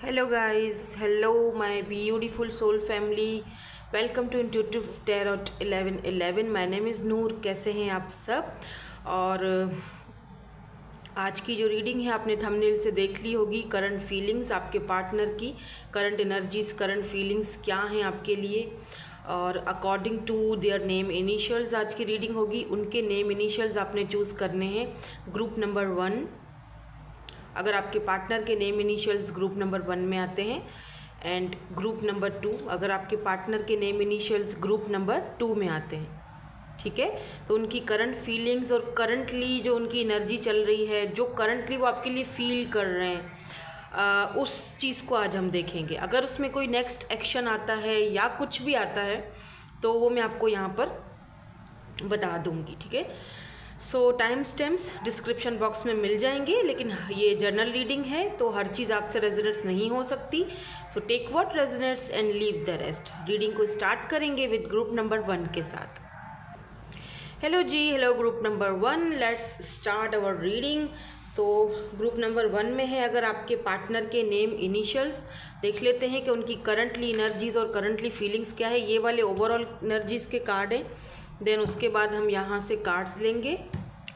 Hello guys, hello my beautiful soul family. Welcome to Intuitive Tarot 1111. My name is नूर. कैसे हैं आप सब? और आज की जो रीडिंग है आपने थंबनेल से देख ली होगी. करंट फीलिंग्स आपके पार्टनर की, करंट एनर्जीज, करंट फीलिंग्स क्या हैं आपके लिए, और according to their name initials आज की रीडिंग होगी. उनके नेम इनिशियल्स आपने चूज़ करने हैं. ग्रुप नंबर 1, अगर आपके पार्टनर के नेम इनिशियल्स ग्रुप नंबर 1 में आते हैं, एंड ग्रुप नंबर 2 अगर आपके पार्टनर के नेम इनिशियल्स ग्रुप नंबर 2 में आते हैं. ठीक है, तो उनकी करंट फीलिंग्स और करंटली जो उनकी एनर्जी चल रही है, जो करंटली वो आपके लिए फील कर रहे हैं, उस चीज़ को आज हम देखेंगे. अगर उसमें कोई नेक्स्ट एक्शन आता है या कुछ भी आता है तो वो मैं आपको यहाँ पर बता दूँगी. ठीक है, सो टाइम स्टैम्प्स डिस्क्रिप्शन बॉक्स में मिल जाएंगे, लेकिन ये जर्नल रीडिंग है तो हर चीज़ आपसे रेजोनेट्स नहीं हो सकती. So take what resonates and leave the rest. Reading को स्टार्ट करेंगे विद ग्रुप नंबर 1 के साथ. हेलो जी, hello group number 1, let's start our reading. तो ग्रुप नंबर 1 में है अगर आपके पार्टनर के नेम इनिशियल्स. देख लेते हैं कि उनकी करंटली एनर्जीज और करंटली फीलिंग्स क्या है. ये वाले ओवरऑल एनर्जीज के कार्ड हैं. देन उसके बाद हम यहाँ से कार्ड्स लेंगे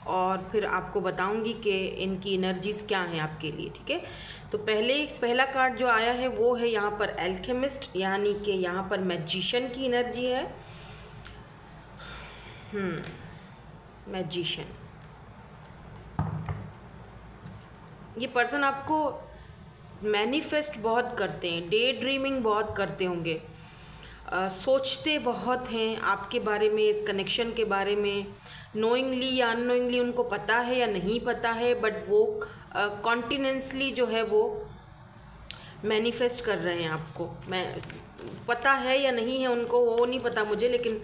और फिर आपको बताऊंगी कि इनकी एनर्जीज क्या हैं आपके लिए. ठीक है, तो पहला कार्ड जो आया है वो है यहाँ पर एल्केमिस्ट, यानी कि यहाँ पर मैजिशियन की एनर्जी है. मैजिशियन, ये पर्सन आपको मैनिफेस्ट बहुत करते हैं, डे ड्रीमिंग बहुत करते होंगे, सोचते बहुत हैं आपके बारे में, इस कनेक्शन के बारे में. नोइंगली या अननोइंगली उनको पता है या नहीं पता है, बट वो कॉन्टिन्यूसली जो है वो मैनिफेस्ट कर रहे हैं आपको. मैं पता है या नहीं है उनको वो नहीं पता मुझे, लेकिन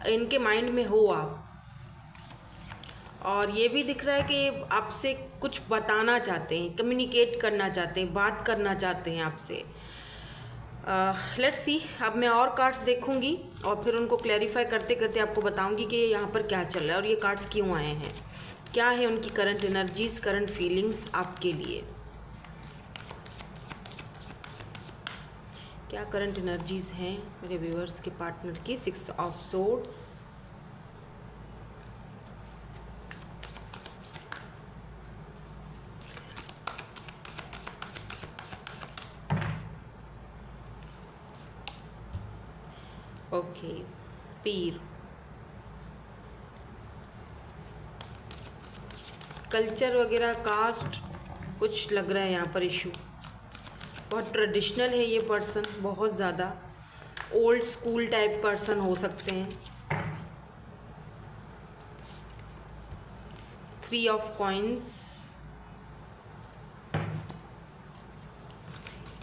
इनके माइंड में हो आप. और ये भी दिख रहा है कि आपसे कुछ बताना चाहते हैं, कम्युनिकेट करना चाहते हैं, बात करना चाहते हैं आपसे. Let's see. अब मैं और कार्ड्स देखूंगी और फिर उनको क्लैरिफाई करते करते आपको बताऊंगी कि यहाँ पर क्या चल रहा है और ये कार्ड्स क्यों आए हैं, क्या है उनकी करंट एनर्जीज, करंट फीलिंग्स आपके लिए. क्या करंट एनर्जीज हैं मेरे व्यूअर्स के पार्टनर की. 6 of swords, okay, Pir, culture वगैरह, कास्ट कुछ लग रहा है यहाँ पर इशू. बहुत ट्रेडिशनल है ये पर्सन, बहुत ज़्यादा ओल्ड स्कूल टाइप पर्सन हो सकते हैं. 3 ऑफ कॉइन्स,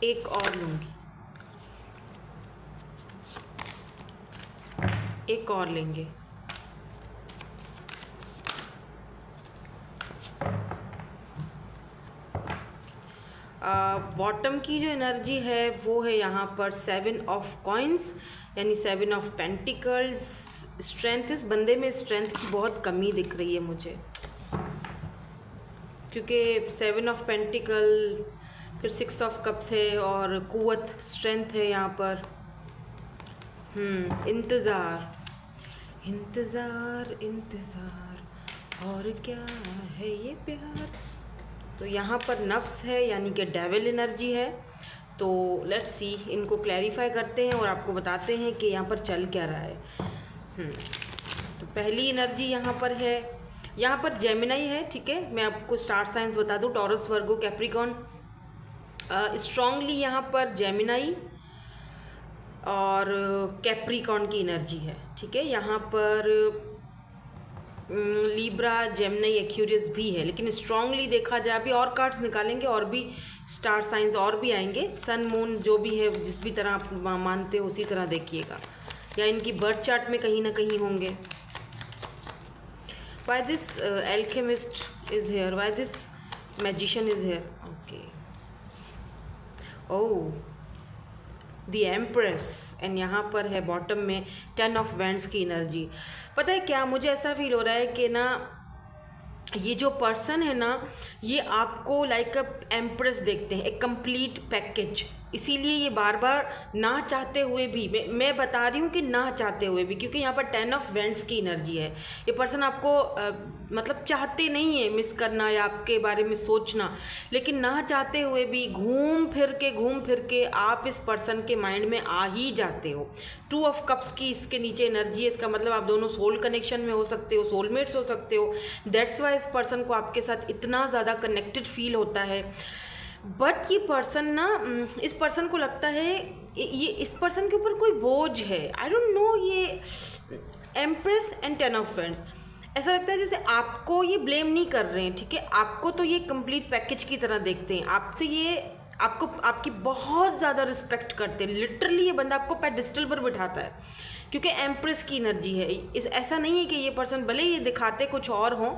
एक और लूँगी, एक और लेंगे. बॉटम की जो एनर्जी है वो है यहाँ पर 7 ऑफ कॉइन्स, यानी 7 ऑफ पेंटिकल्स. स्ट्रेंथ, इस बंदे में स्ट्रेंथ की बहुत कमी दिख रही है मुझे, क्योंकि 7 ऑफ पेंटिकल, फिर 6 ऑफ कप्स है और कुव्वत, स्ट्रेंथ है यहाँ पर. इंतज़ार, इंतज़ार, इंतज़ार, और क्या है ये प्यार. तो यहाँ पर नफ्स है, यानी कि डेविल एनर्जी है. तो लेट्स सी, इनको क्लैरिफाई करते हैं और आपको बताते हैं कि यहाँ पर चल क्या रहा है. तो पहली एनर्जी यहाँ पर है, यहाँ पर जेमिनाई है. ठीक है, मैं आपको स्टार साइंस बता दूँ, टॉरस, वर्गो, कैप्रिकॉन. स्ट्रांगली यहाँ पर जेमिनाई और कैप्रिकॉन की एनर्जी है. ठीक है, यहाँ पर लीब्रा, जेमिनी, एक्यूरियस भी है, लेकिन स्ट्रांगली देखा जाए, अभी और कार्ड्स निकालेंगे और भी स्टार साइंस और भी आएंगे. सन, मून जो भी है, जिस भी तरह आप मानते हो उसी तरह देखिएगा, या इनकी बर्थ चार्ट में कहीं ना कहीं होंगे. Why this alchemist is here, why this magician is here. Okay, oh, the empress, and यहाँ पर है बॉटम में 10 ऑफ वैंड्स की एनर्जी. पता है क्या, मुझे ऐसा फील हो रहा है कि ना ये जो पर्सन है ना, ये आपको लाइक अ एम्प्रेस देखते हैं, एक कंप्लीट पैकेज। इसीलिए ये बार बार ना चाहते हुए भी, मैं बता रही हूँ कि ना चाहते हुए भी, क्योंकि यहाँ पर 10 ऑफ वेंट्स की एनर्जी है। ये पर्सन आपको मतलब चाहते नहीं है मिस करना या आपके बारे में सोचना, लेकिन ना चाहते हुए भी घूम फिर के आप इस पर्सन के माइंड में आ ही जाते हो। 2 ऑफ कप्स की इसके नीचे एनर्जी है, इसका मतलब आप दोनों सोल कनेक्शन में हो सकते हो, सोलमेट्स हो सकते हो। दैट्स वाई इस पर्सन को आपके साथ इतना ज़्यादा कनेक्टेड फील होता है। बट ये पर्सन ना, इस पर्सन को लगता है ये इस पर्सन के ऊपर कोई बोझ है। आई डोंट नो, ये एम्प्रेस एंड 10 ऑफ वेंट्स, ऐसा लगता है जैसे आपको ये ब्लेम नहीं कर रहे हैं, ठीक है। आपको तो ये कंप्लीट पैकेज की तरह देखते हैं, आपसे ये आपको आपकी बहुत ज़्यादा रिस्पेक्ट करते हैं। लिटरली ये बंदा आपको पेडिस्टल पर बिठाता है, क्योंकि एम्प्रेस की एनर्जी है। ऐसा नहीं है कि ये पर्सन भले ये दिखाते कुछ और हों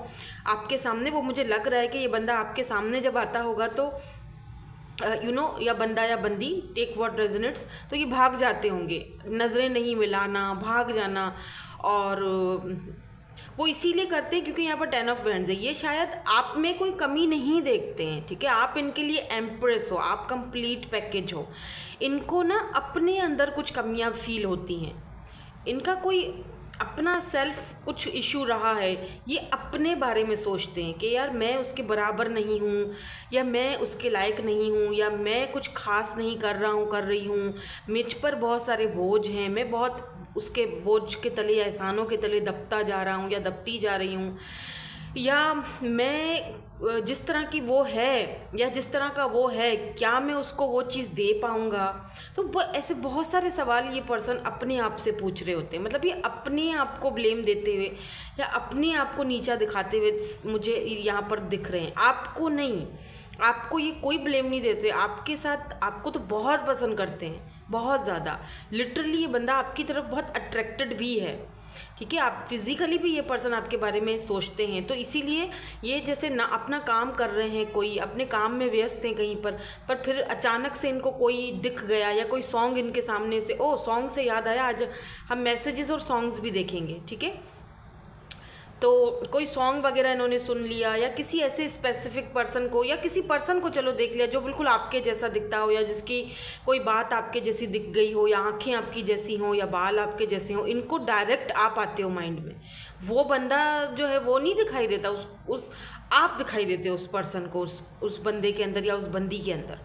आपके सामने, वो मुझे लग रहा है कि ये बंदा आपके सामने जब आता होगा तो या बंदा या बंदी, टेक व्हाट रेजोनेट्स, तो ये भाग जाते होंगे, नज़रें नहीं मिलाना, भाग जाना। और वो इसीलिए करते हैं क्योंकि यहाँ पर 10 ऑफ वेंट्स है। ये शायद आप में कोई कमी नहीं देखते हैं, ठीक है। आप इनके लिए एम्प्रेस हो, आप कंप्लीट पैकेज हो। इनको ना अपने अंदर कुछ कमियाँ फील होती हैं, इनका कोई अपना सेल्फ कुछ इशू रहा है। ये अपने बारे में सोचते हैं कि यार मैं उसके बराबर नहीं हूँ, या मैं उसके लायक नहीं हूँ, या मैं कुछ खास नहीं कर रही हूँ, मुझ पर बहुत सारे बोझ हैं, मैं बहुत उसके बोझ के तले, एहसानों के तले दबता जा रहा हूँ या दबती जा रही हूँ, या मैं जिस तरह की वो है या जिस तरह का वो है, क्या मैं उसको वो चीज़ दे पाऊँगा। तो वो ऐसे बहुत सारे सवाल ये पर्सन अपने आप से पूछ रहे होते हैं। मतलब ये अपने आप को ब्लेम देते हुए या अपने आप को नीचा दिखाते हुए मुझे यहाँ पर दिख रहे हैं, आपको नहीं। आपको ये कोई ब्लेम नहीं देते, आपके साथ आपको तो बहुत पसंद करते हैं, बहुत ज़्यादा। लिटरली ये बंदा आपकी तरफ बहुत अट्रैक्टेड भी है, ठीक है। आप फिजिकली भी ये पर्सन आपके बारे में सोचते हैं। तो इसीलिए ये जैसे ना अपना काम कर रहे हैं, कोई अपने काम में व्यस्त हैं कहीं पर फिर अचानक से इनको कोई दिख गया या कोई सॉन्ग इनके सामने से, ओ सॉन्ग से याद आया, आज हम मैसेजेस और सॉन्ग्स भी देखेंगे, ठीक है। तो कोई सॉन्ग वगैरह इन्होंने सुन लिया, या किसी ऐसे स्पेसिफिक पर्सन को या किसी पर्सन को चलो देख लिया जो बिल्कुल आपके जैसा दिखता हो, या जिसकी कोई बात आपके जैसी दिख गई हो, या आंखें आपकी जैसी हों, या बाल आपके जैसे हों, इनको डायरेक्ट आप आते हो माइंड में। वो बंदा जो है वो नहीं दिखाई देता, उस आप दिखाई देते हो उस पर्सन को, उस बंदे के अंदर या उस बंदी के अंदर।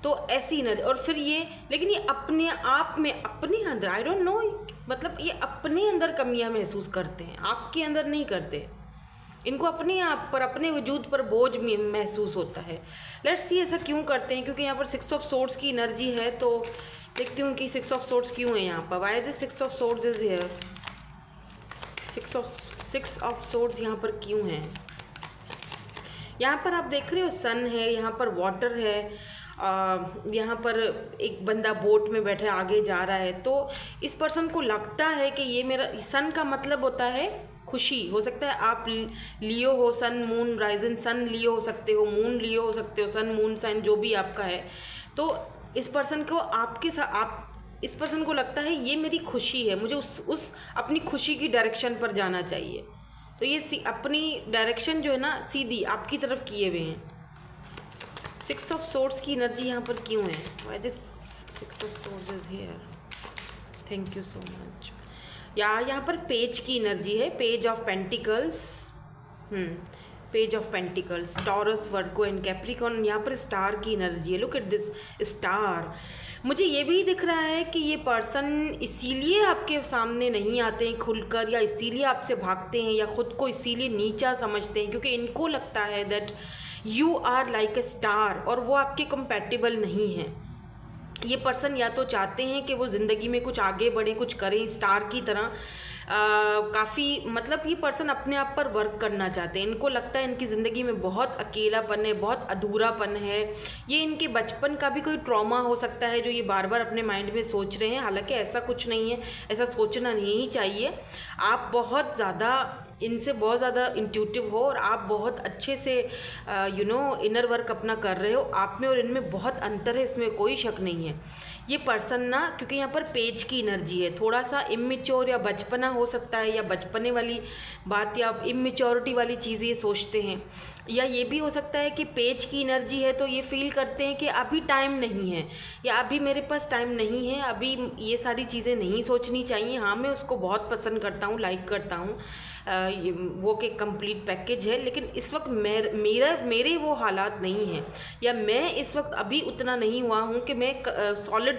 तो ऐसी न, और फिर ये, लेकिन ये अपने आप में अपने अंदर, आई डोंट नो, मतलब ये अपने अंदर कमियां महसूस करते हैं, आपके अंदर नहीं करते। इनको अपने आप पर, अपने वजूद पर बोझ महसूस होता है। लेट्स सी ऐसा क्यों करते हैं, क्योंकि यहाँ पर 6 ऑफ सोर्ड्स की एनर्जी है। तो देखती हूँ कि 6 ऑफ सोर्ड्स क्यों है यहाँ पर। Why this 6 of swords is here, 6 of swords यहाँ पर क्यों है। यहाँ पर आप देख रहे हो सन है, यहाँ पर वाटर है, यहाँ पर एक बंदा बोट में बैठे आगे जा रहा है। तो इस पर्सन को लगता है कि ये मेरा, सन का मतलब होता है खुशी। हो सकता है आप लियो हो, सन मून राइजन, सन लियो हो सकते हो, मून लियो हो सकते हो, सन मून साइन जो भी आपका है। तो इस पर्सन को आपके साथ, आप इस पर्सन को लगता है ये मेरी खुशी है, मुझे उस अपनी खुशी की डायरेक्शन पर जाना चाहिए। तो ये अपनी डायरेक्शन जो है ना सीधी आपकी तरफ किए हुए हैं। 6 ऑफ सोर्ड्स की एनर्जी यहाँ पर क्यों है। Why this 6 of swords is here, thank you so much. यहाँ पर पेज की एनर्जी है, page of pentacles, page of pentacles, taurus, Virgo and Capricorn. यहाँ पर स्टार की एनर्जी है, लुक एट दिस स्टार। मुझे ये भी दिख रहा है कि ये पर्सन इसीलिए आपके सामने नहीं आते हैं खुलकर, या इसीलिए आपसे भागते हैं, या ख़ुद को इसीलिए नीचा समझते हैं क्योंकि इनको लगता है that you are like a star, और वो आपके कंपैटिबल नहीं हैं। ये पर्सन या तो चाहते हैं कि वो ज़िंदगी में कुछ आगे बढ़े, कुछ करें स्टार की तरह, काफ़ी, मतलब ये पर्सन अपने आप पर वर्क करना चाहते हैं। इनको लगता है इनकी ज़िंदगी में बहुत अकेलापन है, बहुत अधूरापन है। ये इनके बचपन का भी कोई ट्रॉमा हो सकता है जो ये बार बार अपने माइंड में सोच रहे हैं। हालांकि ऐसा कुछ नहीं है, ऐसा सोचना नहीं चाहिए। आप बहुत ज़्यादा इनसे बहुत ज़्यादा इंट्यूटिव हो और आप बहुत अच्छे से इनर वर्क अपना कर रहे हो। आप में और इनमें बहुत अंतर है, इसमें कोई शक नहीं है। ये पर्सन ना, क्योंकि यहाँ पर पेज की एनर्जी है, थोड़ा सा इमेच्योर या बचपना हो सकता है, या बचपने वाली बात या इमेच्योरिटी वाली चीज़ें ये सोचते हैं, या ये भी हो सकता है कि पेज की एनर्जी है तो ये फील करते हैं कि अभी टाइम नहीं है, या अभी मेरे पास टाइम नहीं है, अभी ये सारी चीज़ें नहीं सोचनी चाहिए। हाँ, मैं उसको बहुत पसंद करता हूँ, लाइक करता हूँ, वो के कंप्लीट पैकेज है, लेकिन इस वक्त मेरे वो हालात नहीं हैं, या मैं इस वक्त अभी उतना नहीं हुआ हूँ कि मैं सॉलिड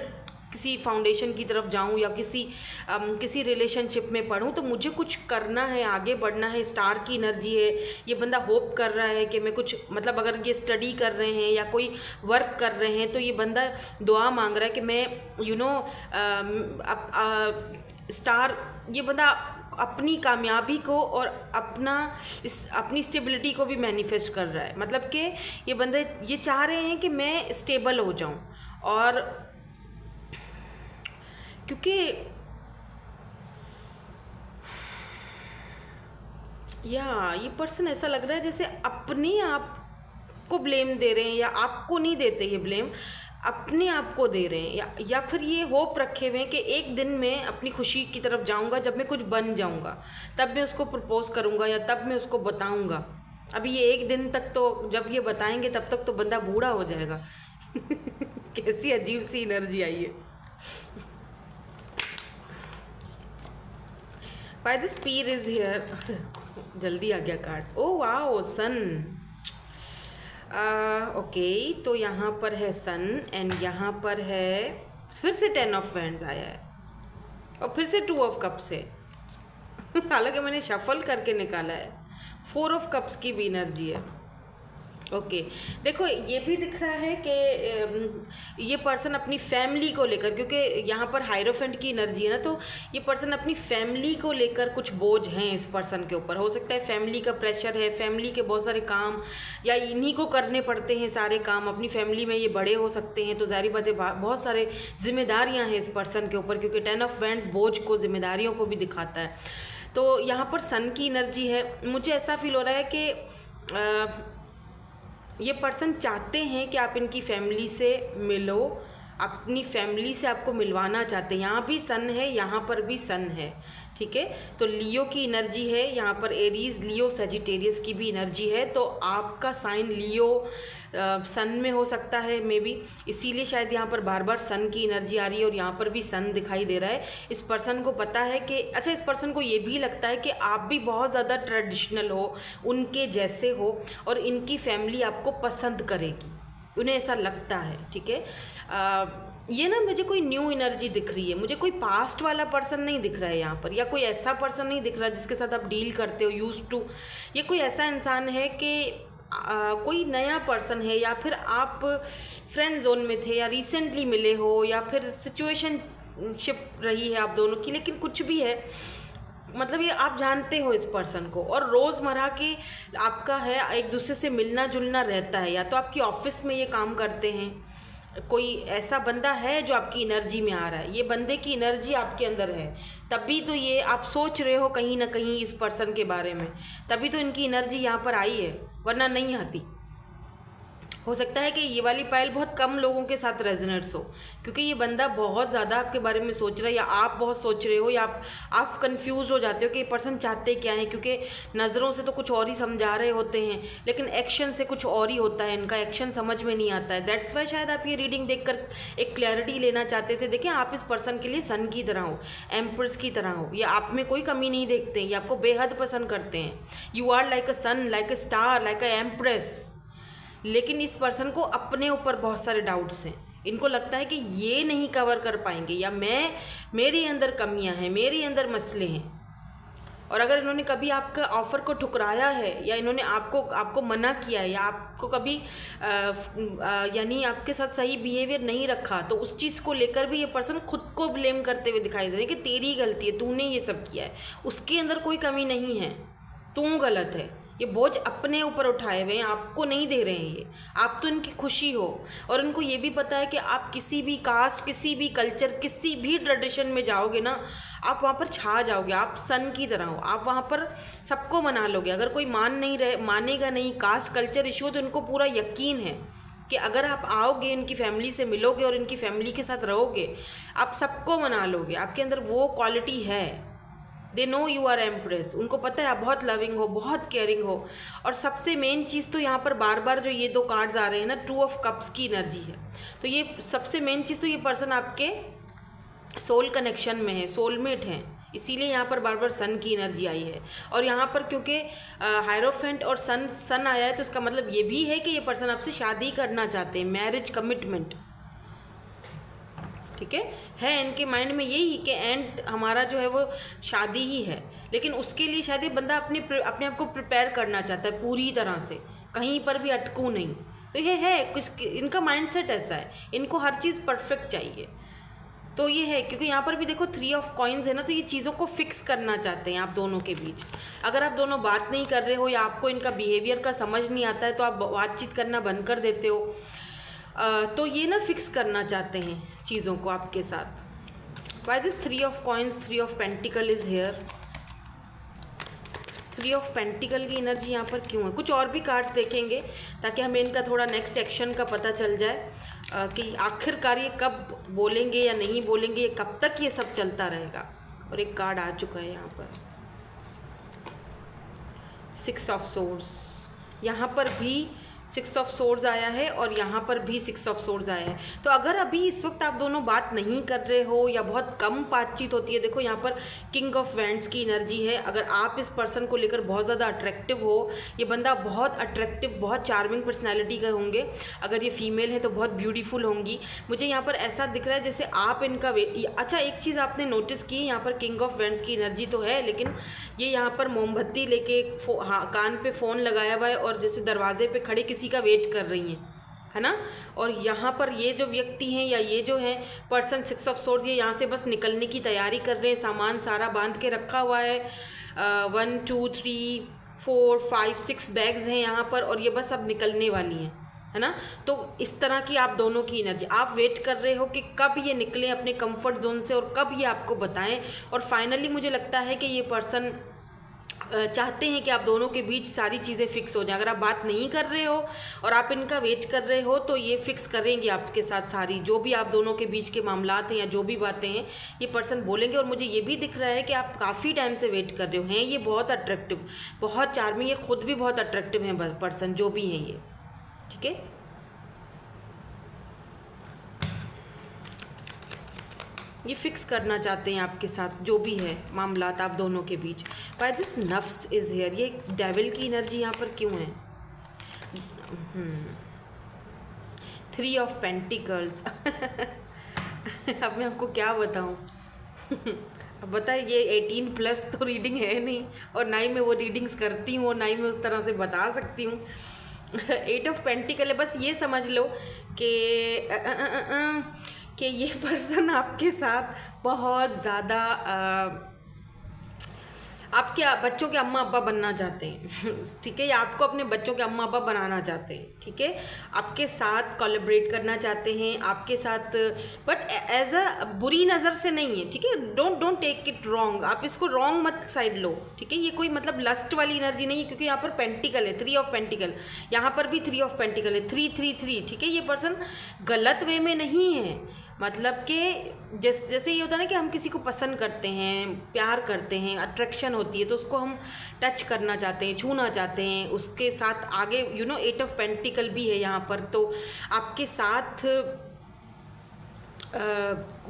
किसी फाउंडेशन की तरफ जाऊं या किसी रिलेशनशिप में पढ़ूं। तो मुझे कुछ करना है, आगे बढ़ना है, स्टार की एनर्जी है। ये बंदा होप कर रहा है कि मैं कुछ, मतलब अगर ये स्टडी कर रहे हैं या कोई वर्क कर रहे हैं तो ये बंदा दुआ मांग रहा है कि मैं स्टार, ये बंदा अपनी कामयाबी को और अपनी स्टेबिलिटी को भी मैनिफेस्ट कर रहा है। मतलब कि ये बंदे ये चाह रहे हैं कि मैं स्टेबल हो जाऊं, और क्योंकि ये पर्सन ऐसा लग रहा है जैसे अपने आप को ब्लेम दे रहे हैं, या आपको नहीं देते ये ब्लेम, अपने आप को दे रहे हैं, या फिर ये होप रखे हुए हैं कि एक दिन मैं अपनी खुशी की तरफ जाऊंगा, जब मैं कुछ बन जाऊंगा तब मैं उसको प्रपोज करूंगा, या तब मैं उसको बताऊंगा। अभी ये एक दिन तक तो, जब ये बताएंगे तब तक तो बंदा बूढ़ा हो जाएगा। कैसी अजीब सी एनर्जी आई है। Why the spear is here? जल्दी आ गया कार्ड। ओ वाओ, सन। ओके, तो यहाँ पर है सन, एंड यहाँ पर है फिर से 10 ऑफ वैंड्स आया है, और फिर से 2 ऑफ कप्स है। हालांकि मैंने शफल करके निकाला है। 4 ऑफ कप्स की भी एनर्जी है। ओके, देखो ये भी दिख रहा है कि ये पर्सन अपनी फैमिली को लेकर, क्योंकि यहाँ पर हायरोफेंट की एनर्जी है ना, तो ये पर्सन अपनी फैमिली को लेकर कुछ बोझ हैं इस पर्सन के ऊपर। हो सकता है फैमिली का प्रेशर है, फैमिली के बहुत सारे काम या इन्हीं को करने पड़ते हैं सारे काम। अपनी फैमिली में ये बड़े हो सकते हैं, तो ज़ाहिर बात है बहुत सारे जिम्मेदारियाँ हैं इस पर्सन के ऊपर, क्योंकि 10 ऑफ वैंड्स बोझ को, जिम्मेदारियों को भी दिखाता है। तो यहाँ पर सन की एनर्जी है। मुझे ऐसा फील हो रहा है कि ये पर्सन चाहते हैं कि आप इनकी फैमिली से मिलो, अपनी फैमिली से आपको मिलवाना चाहते हैं। यहाँ भी सन है, यहाँ पर भी सन है, ठीक है। तो लियो की एनर्जी है यहाँ पर, एरीज, लियो, सजिटेरियस की भी एनर्जी है। तो आपका साइन लियो सन में हो सकता है मे बी, इसीलिए शायद यहाँ पर बार बार सन की एनर्जी आ रही है, और यहाँ पर भी सन दिखाई दे रहा है। इस पर्सन को पता है कि, अच्छा, इस पर्सन को ये भी लगता है कि आप भी बहुत ज़्यादा ट्रेडिशनल हो, उनके जैसे हो, और इनकी फैमिली आपको पसंद करेगी, उन्हें ऐसा लगता है, ठीक है। ये ना मुझे कोई न्यू एनर्जी दिख रही है, मुझे कोई पास्ट वाला पर्सन नहीं दिख रहा है यहाँ पर, या कोई ऐसा पर्सन नहीं दिख रहा जिसके साथ आप डील करते हो, यूज टू। ये कोई ऐसा इंसान है कि कोई नया पर्सन है, या फिर आप फ्रेंड जोन में थे, या रिसेंटली मिले हो, या फिर सिचुएशनशिप रही है आप दोनों की, लेकिन कुछ भी है, मतलब ये आप जानते हो इस पर्सन को, और रोज़मर्रा की आपका है, एक दूसरे से मिलना जुलना रहता है, या तो आपकी ऑफिस में ये काम करते हैं, कोई ऐसा बंदा है जो आपकी एनर्जी में आ रहा है, ये बंदे की एनर्जी आपके अंदर है, तभी तो ये आप सोच रहे हो कहीं ना कहीं इस पर्सन के बारे में, तभी तो इनकी एनर्जी यहाँ पर आई है, वरना नहीं आती। हो सकता है कि ये वाली पायल बहुत कम लोगों के साथ रेजोनेट्स हो, क्योंकि ये बंदा बहुत ज़्यादा आपके बारे में सोच रहा है, या आप बहुत सोच रहे हो, या आप कंफ्यूज हो जाते हो कि ये पर्सन चाहते क्या है, क्योंकि नज़रों से तो कुछ और ही समझा रहे होते हैं, लेकिन एक्शन से कुछ और ही होता है, इनका एक्शन समझ में नहीं आता है। दैट्स वाई शायद आप ये रीडिंग देखकर एक क्लैरिटी लेना चाहते थे। देखिए, आप इस पर्सन के लिए सन की तरह हो, एम्प्रेस की तरह हो, या आप में कोई कमी नहीं देखते, ये आपको बेहद पसंद करते हैं। You are like a sun, like a star, like a empress. लेकिन इस पर्सन को अपने ऊपर बहुत सारे डाउट्स हैं, इनको लगता है कि ये नहीं कवर कर पाएंगे, या मेरे अंदर कमियां हैं, मेरे अंदर मसले हैं। और अगर इन्होंने कभी आपका ऑफ़र को ठुकराया है, या इन्होंने आपको मना किया है, या आपको कभी यानी आपके साथ सही बिहेवियर नहीं रखा, तो उस चीज़ को लेकर भी ये पर्सन खुद को ब्लेम करते हुए दिखाई दे रहे हैं कि तेरी गलती है, तूने ये सब किया है। उसके अंदर कोई कमी नहीं है, तू गलत है। ये बोझ अपने ऊपर उठाए हुए हैं, आपको नहीं दे रहे हैं ये। आप तो इनकी खुशी हो, और उनको ये भी पता है कि आप किसी भी कास्ट, किसी भी कल्चर, किसी भी ट्रेडिशन में जाओगे ना, आप वहाँ पर छा जाओगे। आप सन की तरह हो, आप वहाँ पर सबको मना लोगे। अगर कोई मानेगा नहीं, कास्ट कल्चर इशू, तो इनको पूरा यकीन है कि अगर आप आओगे, इनकी फैमिली से मिलोगे और इनकी फैमिली के साथ रहोगे, आप सबको मना लोगे। आपके अंदर वो क्वालिटी है। They know you are empress. उनको पता है आप बहुत लविंग हो, बहुत केयरिंग हो। और सबसे मेन चीज़ तो यहाँ पर बार बार जो ये 2 कार्ड्स आ रहे हैं ना, 2 ऑफ कप्स की एनर्जी है। तो ये सबसे मेन चीज़ तो ये पर्सन आपके सोल कनेक्शन में है, सोलमेट हैं, इसीलिए यहाँ पर बार बार सन की एनर्जी आई है। और यहाँ पर क्योंकि हायरोफेंट और सन आया है, तो इसका मतलब ये भी है कि ये पर्सन आपसे शादी करना चाहते हैं, मैरिज कमिटमेंट। ठीक है इनके माइंड में यही कि एंड हमारा जो है वो शादी ही है, लेकिन उसके लिए शायद ये बंदा अपने आप को प्रिपेयर करना चाहता है पूरी तरह से, कहीं पर भी अटकूं नहीं। तो ये है कुछ, इनका माइंडसेट ऐसा है, इनको हर चीज़ परफेक्ट चाहिए। तो ये है, क्योंकि यहाँ पर भी देखो 3 ऑफ कॉइन्स है ना, तो ये चीज़ों को फिक्स करना चाहते हैं आप दोनों के बीच। अगर आप दोनों बात नहीं कर रहे हो या आपको इनका बिहेवियर का समझ नहीं आता है, तो आप बातचीत करना बंद कर देते हो। तो ये ना फिक्स करना चाहते हैं चीज़ों को आपके साथ। Why this 3 of coins, 3 of pentacle is here. 3 of pentacles की एनर्जी यहाँ पर क्यों है? कुछ और भी कार्ड्स देखेंगे ताकि हमें इनका थोड़ा नेक्स्ट एक्शन का पता चल जाए कि आखिरकार ये कब बोलेंगे या नहीं बोलेंगे, ये कब तक ये सब चलता रहेगा। और एक कार्ड आ चुका है यहाँ पर, 6 ऑफ सोर्ड्स। यहाँ पर भी 6 ऑफ सोर्ड्स आया है और यहाँ पर भी 6 ऑफ सोर्ड्स आया है। तो अगर अभी इस वक्त आप दोनों बात नहीं कर रहे हो या बहुत कम बातचीत होती है, देखो यहाँ पर किंग ऑफ वैंड्स की एनर्जी है। अगर आप इस पर्सन को लेकर बहुत ज़्यादा अट्रैक्टिव हो, ये बंदा बहुत अट्रैक्टिव, बहुत चार्मिंग पर्सनैलिटी के होंगे। अगर ये फीमेल है तो बहुत ब्यूटीफुल होंगी। मुझे यहाँ पर ऐसा दिख रहा है जैसे आप इनका अच्छा एक चीज़ आपने नोटिस की, यहाँ पर किंग ऑफ वैंड्स की एनर्जी तो है, लेकिन ये यहाँ पर मोमबत्ती लेके कान पे फ़ोन लगाया हुआ है और जैसे दरवाजे पे खड़े किसी का वेट कर रही हैं, है ना। और यहाँ पर ये जो व्यक्ति हैं या ये जो है पर्सन 6 ऑफ सोर्ड्स, ये यहाँ से बस निकलने की तैयारी कर रहे हैं। सामान सारा बांध के रखा हुआ है। 1 2 3 4 5 6 बैग्स हैं यहाँ पर, और ये बस अब निकलने वाली हैं, है ना। तो इस तरह की आप दोनों की एनर्जी, आप वेट कर रहे हो कि कब ये निकलें अपने कंफर्ट जोन से और कब ये आपको बताएं। और फाइनली मुझे लगता है कि ये पर्सन चाहते हैं कि आप दोनों के बीच सारी चीज़ें फिक्स हो जाएं। अगर आप बात नहीं कर रहे हो और आप इनका वेट कर रहे हो, तो ये फिक्स करेंगे आपके साथ सारी जो भी आप दोनों के बीच के मामलात हैं या जो भी बातें हैं, ये पर्सन बोलेंगे। और मुझे ये भी दिख रहा है कि आप काफ़ी टाइम से वेट कर रहे हो। हैं ये बहुत अट्रैक्टिव, बहुत चार्मिंग, ये खुद भी बहुत अट्रैक्टिव हैं पर्सन जो भी हैं ये। ठीक है, ये फिक्स करना चाहते हैं आपके साथ जो भी है मामलात आप दोनों के बीच। बाय दिस नफ्स इज़ हेयर, ये डेविल की एनर्जी यहाँ पर क्यों है? 3 ऑफ पेंटिकल्स। अब मैं आपको क्या बताऊँ? अब बताए, ये 18+ तो रीडिंग है नहीं, और ना ही मैं वो रीडिंग्स करती हूँ और ना ही मैं उस तरह से बता सकती हूँ। 8 ऑफ पेंटिकल है। बस ये समझ लो कि ये पर्सन आपके साथ बहुत ज़्यादा आपके बच्चों के अम्मा अब्बा बनना चाहते हैं। ठीक है, या आपको अपने बच्चों के अम्मा अब्बा बनाना चाहते हैं। ठीक है, आपके साथ कोलैबोरेट करना चाहते हैं, आपके साथ, बट एज अ बुरी नज़र से नहीं है। ठीक है, डोंट टेक इट रॉन्ग, आप इसको रॉन्ग मत साइड लो। ठीक है, ये कोई मतलब लस्ट वाली एनर्जी नहीं है, क्योंकि यहाँ पर पेंटिकल है, 3 ऑफ पेंटिकल, यहाँ पर भी 3 ऑफ पेंटिकल है, 3 3 3। ठीक है, ये पर्सन गलत वे में नहीं है। मतलब कि जैसे ये होता है ना कि हम किसी को पसंद करते हैं, प्यार करते हैं, अट्रैक्शन होती है, तो उसको हम टच करना चाहते हैं, छूना चाहते हैं, उसके साथ आगे 8 ऑफ पेंटिकल भी है यहाँ पर, तो आपके साथ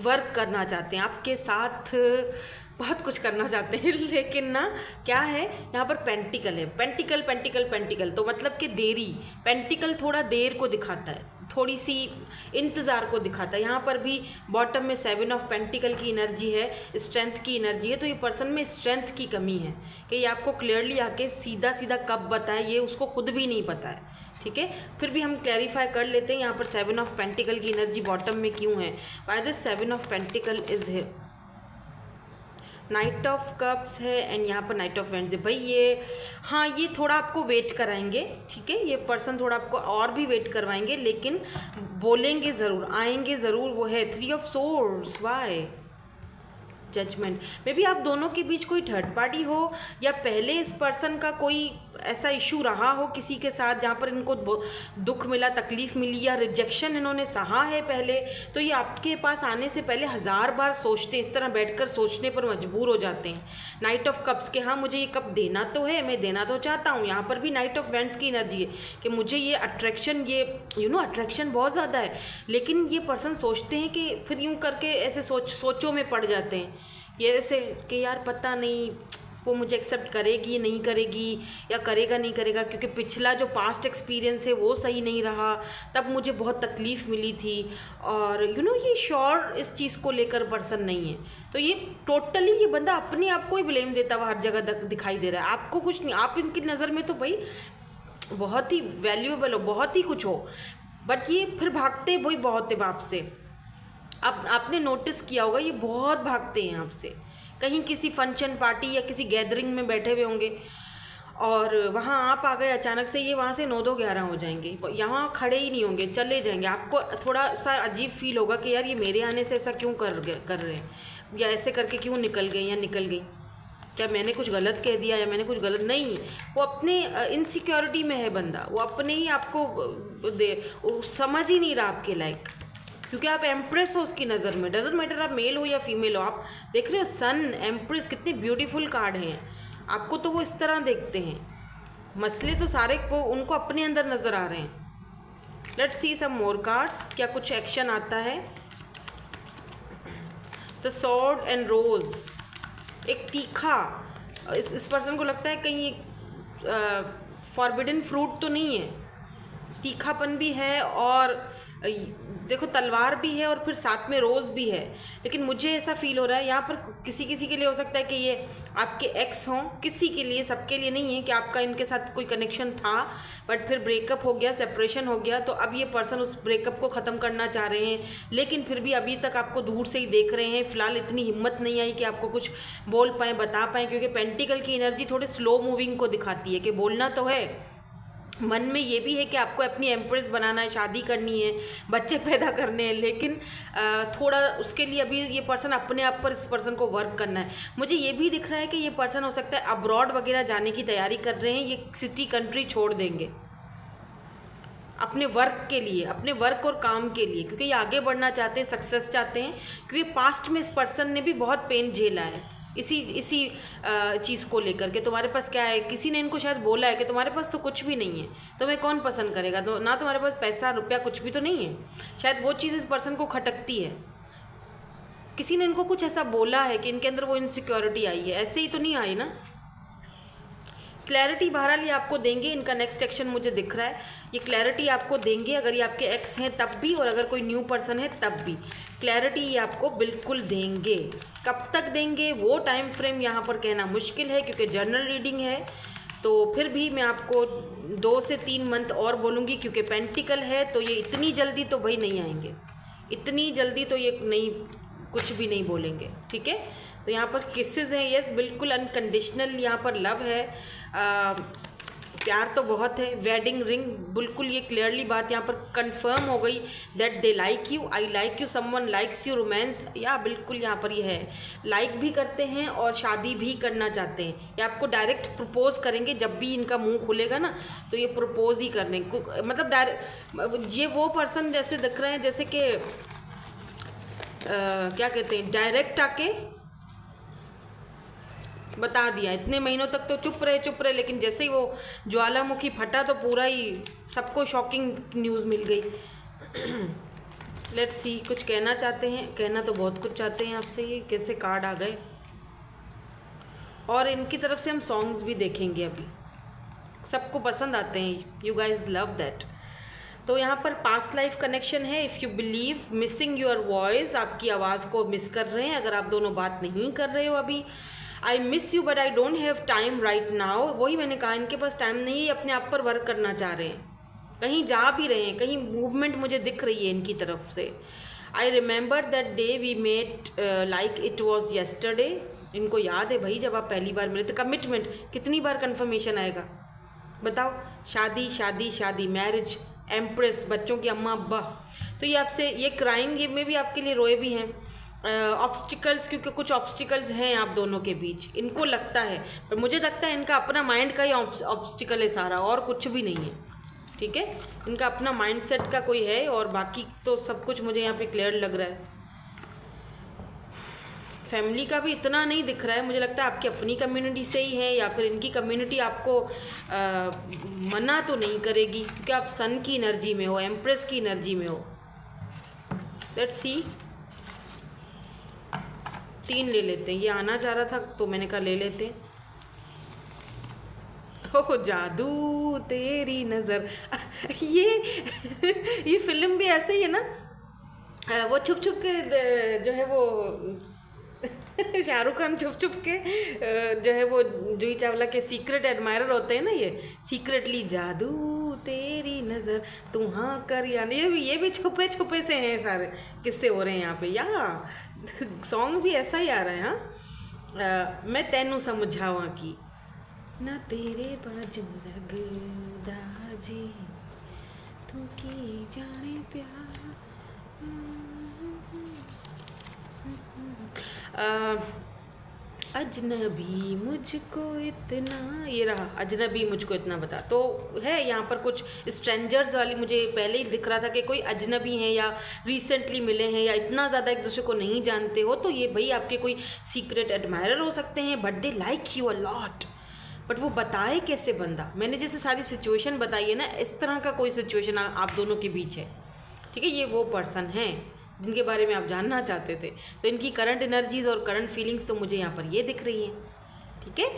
वर्क करना चाहते हैं, आपके साथ बहुत कुछ करना चाहते हैं। लेकिन ना क्या है, यहाँ पर पेंटिकल है, पेंटिकल पेंटिकल पेंटिकल, तो मतलब कि देरी, पेंटिकल थोड़ा देर को दिखाता है, थोड़ी सी इंतज़ार को दिखाता है। यहाँ पर भी बॉटम में 7 ऑफ पेंटिकल की एनर्जी है, स्ट्रेंथ की एनर्जी है। तो ये पर्सन में स्ट्रेंथ की कमी है कि ये आपको क्लियरली आके सीधा सीधा कब बताए, ये उसको खुद भी नहीं पता है। ठीक है, फिर भी हम क्लैरिफाई कर लेते हैं यहाँ पर 7 ऑफ पेंटिकल की एनर्जी बॉटम में क्यों है। By this 7 of pentacles is है, नाइट ऑफ कप्स है एंड यहाँ पर नाइट ऑफ वैंड्स है। भाई ये, हाँ ये थोड़ा आपको वेट कराएंगे, ठीक है, ये पर्सन थोड़ा आपको और भी वेट करवाएंगे, लेकिन बोलेंगे ज़रूर, आएंगे ज़रूर। वो है 3 of swords, why judgment. Maybe आप दोनों के बीच कोई थर्ड पार्टी हो, या पहले इस पर्सन का कोई ऐसा इशू रहा हो किसी के साथ जहाँ पर इनको दुख मिला, तकलीफ़ मिली, या रिजेक्शन इन्होंने सहा है पहले, तो ये आपके पास आने से पहले 1000 बार सोचते हैं, इस तरह बैठकर सोचने पर मजबूर हो जाते हैं। नाइट ऑफ कप्स के, हाँ मुझे ये कप देना तो है, मैं देना तो चाहता हूँ। यहाँ पर भी नाइट ऑफ वैंड्स की एनर्जी है कि मुझे ये अट्रैक्शन, ये अट्रैक्शन बहुत ज़्यादा है, लेकिन ये पर्सन सोचते हैं कि फिर यूँ करके ऐसे सोचों में पड़ जाते हैं, ये ऐसे कि यार पता नहीं वो मुझे एक्सेप्ट करेगी नहीं करेगी, या करेगा नहीं करेगा, क्योंकि पिछला जो पास्ट एक्सपीरियंस है वो सही नहीं रहा, तब मुझे बहुत तकलीफ़ मिली थी, और ये श्योर इस चीज़ को लेकर पर्सन नहीं है। तो ये टोटली ये बंदा अपने आप को ही ब्लेम देता हुआ हर जगह दिखाई दे रहा है, आपको कुछ नहीं। आप इनकी नज़र में तो भाई बहुत ही वैल्यूएबल हो, बहुत ही कुछ हो, बट ये फिर भागते वही बहुत है आपसे। आपने नोटिस किया होगा ये बहुत भागते हैं आपसे। कहीं किसी फंक्शन पार्टी या किसी गैदरिंग में बैठे हुए होंगे और वहाँ आप आ गए अचानक से, ये वहाँ से 9-11 हो जाएंगे, यहाँ खड़े ही नहीं होंगे, चले जाएंगे। आपको थोड़ा सा अजीब फील होगा कि यार ये मेरे आने से ऐसा क्यों कर रहे हैं, या ऐसे करके क्यों निकल गए या निकल गई, क्या मैंने कुछ गलत कह दिया या मैंने कुछ गलत नहीं। वो अपने इनसिक्योरिटी में है बंदा, वो अपने ही आपको वो समझ ही नहीं रहा आपके लायक, क्योंकि आप एम्प्रेस हो उसकी नज़र में। डजेंट मैटर आप मेल हो या फीमेल हो। आप देख रहे हो सन, एम्प्रेस, कितने ब्यूटीफुल कार्ड हैं, आपको तो वो इस तरह देखते हैं। मसले तो सारे को उनको अपने अंदर नज़र आ रहे हैं। Let's see some more cards, क्या कुछ एक्शन आता है। द सॉर्ड एंड रोज, एक तीखा, इस पर्सन को लगता है कहीं फॉरबिडन फ्रूट तो नहीं है, तीखापन भी है, और देखो तलवार भी है और फिर साथ में रोज़ भी है। लेकिन मुझे ऐसा फील हो रहा है यहाँ पर किसी किसी के लिए हो सकता है कि ये आपके एक्स हों, किसी के लिए, सबके लिए नहीं है, कि आपका इनके साथ कोई कनेक्शन था बट फिर ब्रेकअप हो गया, सेपरेशन हो गया, तो अब ये पर्सन उस ब्रेकअप को ख़त्म करना चाह रहे हैं, लेकिन फिर भी अभी तक आपको दूर से ही देख रहे हैं। फ़िलहाल इतनी हिम्मत नहीं आई कि आपको कुछ बोल पाएँ, बता पाएँ, क्योंकि पेंटिकल की एनर्जी थोड़ी स्लो मूविंग को दिखाती है कि बोलना तो है, मन में ये भी है कि आपको अपनी एम्प्रेस बनाना है, शादी करनी है, बच्चे पैदा करने हैं, लेकिन थोड़ा उसके लिए अभी ये पर्सन अपने आप पर, इस पर्सन को वर्क करना है। मुझे ये भी दिख रहा है कि ये पर्सन हो सकता है अब्रॉड वगैरह जाने की तैयारी कर रहे हैं, ये सिटी कंट्री छोड़ देंगे अपने वर्क के लिए, अपने वर्क और काम के लिए, क्योंकि ये आगे बढ़ना चाहते हैं, सक्सेस चाहते हैं, क्योंकि पास्ट में इस पर्सन ने भी बहुत पेन झेला है इसी चीज़ को लेकर के। तुम्हारे पास क्या है, किसी ने इनको शायद बोला है कि तुम्हारे पास तो कुछ भी नहीं है, तुम्हें कौन पसंद करेगा, तो ना तुम्हारे पास पैसा रुपया कुछ भी तो नहीं है। शायद वो चीज़ इस पर्सन को खटकती है, किसी ने इनको कुछ ऐसा बोला है कि इनके अंदर वो इनसिक्योरिटी आई है, ऐसे ही तो नहीं आई ना। क्लैरिटी बहरहाल ये आपको देंगे, इनका नेक्स्ट एक्शन मुझे दिख रहा है, ये क्लैरिटी आपको देंगे, अगर ये आपके एक्स हैं तब भी, और अगर कोई न्यू पर्सन है तब भी क्लैरिटी ये आपको बिल्कुल देंगे। कब तक देंगे वो टाइम फ्रेम यहाँ पर कहना मुश्किल है, क्योंकि जर्नल रीडिंग है, तो फिर भी मैं आपको 2 से 3 मंथ और बोलूँगी, क्योंकि पेंटिकल है, तो ये इतनी जल्दी तो भाई नहीं आएंगे, इतनी जल्दी तो ये नहीं, कुछ भी नहीं बोलेंगे, ठीक है। तो यहाँ पर किसेस हैं, यस बिल्कुल अनकंडीशनल यहाँ पर लव है, प्यार तो बहुत है, वेडिंग रिंग, बिल्कुल ये क्लियरली बात यहाँ पर कंफर्म हो गई that they like you, I like you, someone likes you, romance, या बिल्कुल यहाँ पर ये है, लाइक भी करते हैं और शादी भी करना चाहते हैं। ये आपको डायरेक्ट प्रपोज करेंगे, जब भी इनका मुंह खुलेगा ना तो ये प्रपोज ही करने, मतलब डायरेक्ट, ये वो पर्सन जैसे दिख रहे हैं जैसे कि क्या कहते हैं, डायरेक्ट आके बता दिया। इतने महीनों तक तो चुप रहे, लेकिन जैसे ही वो ज्वालामुखी फटा तो पूरा ही सबको शॉकिंग न्यूज़ मिल गई। लेट्स सी, कुछ कहना चाहते हैं, कहना तो बहुत कुछ चाहते हैं आपसे, ये कैसे कार्ड आ गए, और इनकी तरफ से हम सॉन्ग्स भी देखेंगे अभी, सबको पसंद आते हैं, यू गाइज लव दैट। तो यहाँ पर पास्ट लाइफ कनेक्शन है, if you believe missing your voice, आपकी आवाज़ को मिस कर रहे हैं, अगर आप दोनों बात नहीं कर रहे हो अभी। I miss you but I don't have time right now, वही मैंने कहा, इनके पास टाइम नहीं है, अपने आप पर वर्क करना चाह रहे हैं, कहीं जा भी रहे हैं, कहीं मूवमेंट मुझे दिख रही है इनकी तरफ से। I remember that day we met like it was yesterday. इनको याद है भाई जब आप पहली बार मिले थे। कमिटमेंट कितनी बार कन्फर्मेशन आएगा बताओ? शादी शादी शादी, मैरिज, एम्प्रेस, बच्चों की अम्मा अब्बा। तो ये आपसे ये क्राइम ये में भी आपके लिए रोए भी हैं। ऑब्स्टिकल्स, क्योंकि कुछ ऑब्स्टिकल्स हैं आप दोनों के बीच, इनको लगता है, पर मुझे लगता है इनका अपना माइंड का ही ऑब्स्टिकल है सारा, और कुछ भी नहीं है। ठीक है, इनका अपना माइंडसेट का कोई है, और बाकी तो सब कुछ मुझे यहाँ पे क्लियर लग रहा है। फैमिली का भी इतना नहीं दिख रहा है, मुझे लगता है आपकी अपनी कम्युनिटी से ही है, या फिर इनकी कम्युनिटी आपको मना तो नहीं करेगी, क्योंकि आप सन की एनर्जी में हो, एम्प्रेस की एनर्जी में हो। लेट्स सी, 3 ले लेते हैं। ये आना चाह रहा था तो मैंने कहा ले लेते हैं। हो जादू तेरी नज़र। ये फिल्म भी ऐसे ही है ना, वो छुप छुप के जो है वो शाहरुख खान छुप छुप के जो है वो जूही चावला के सीक्रेट एडमायरर होते हैं ना, ये सीक्रेटली जादू तेरी नज़र तू हाँ कर, यानी ये भी छुपे छुपे से हैं सारे किस्से हो रहे हैं यहाँ पे। या सॉन्ग भी ऐसा ही आ रहा है। हाँ, मैं तेनू समझावा की ना तेरे बाजू लगदा जी तू की जाने प्यार। अजनबी मुझको इतना, ये रहा अजनबी मुझको इतना बता। तो है यहाँ पर कुछ स्ट्रेंजर्स वाली, मुझे पहले ही दिख रहा था कि कोई अजनबी हैं या रिसेंटली मिले हैं या इतना ज़्यादा एक दूसरे को नहीं जानते हो, तो ये भाई आपके कोई सीक्रेट एडमायरर हो सकते हैं, but they like you a lot. But वो बताए कैसे बंदा? मैंने जैसे सारी सिचुएशन बताई है ना, इस तरह का कोई सिचुएशन आप दोनों के बीच है। ठीक है, ये वो पर्सन हैं जिनके बारे में आप जानना चाहते थे। तो इनकी करंट एनर्जीज और करंट फीलिंग्स तो मुझे यहाँ पर ये दिख रही हैं। ठीक है,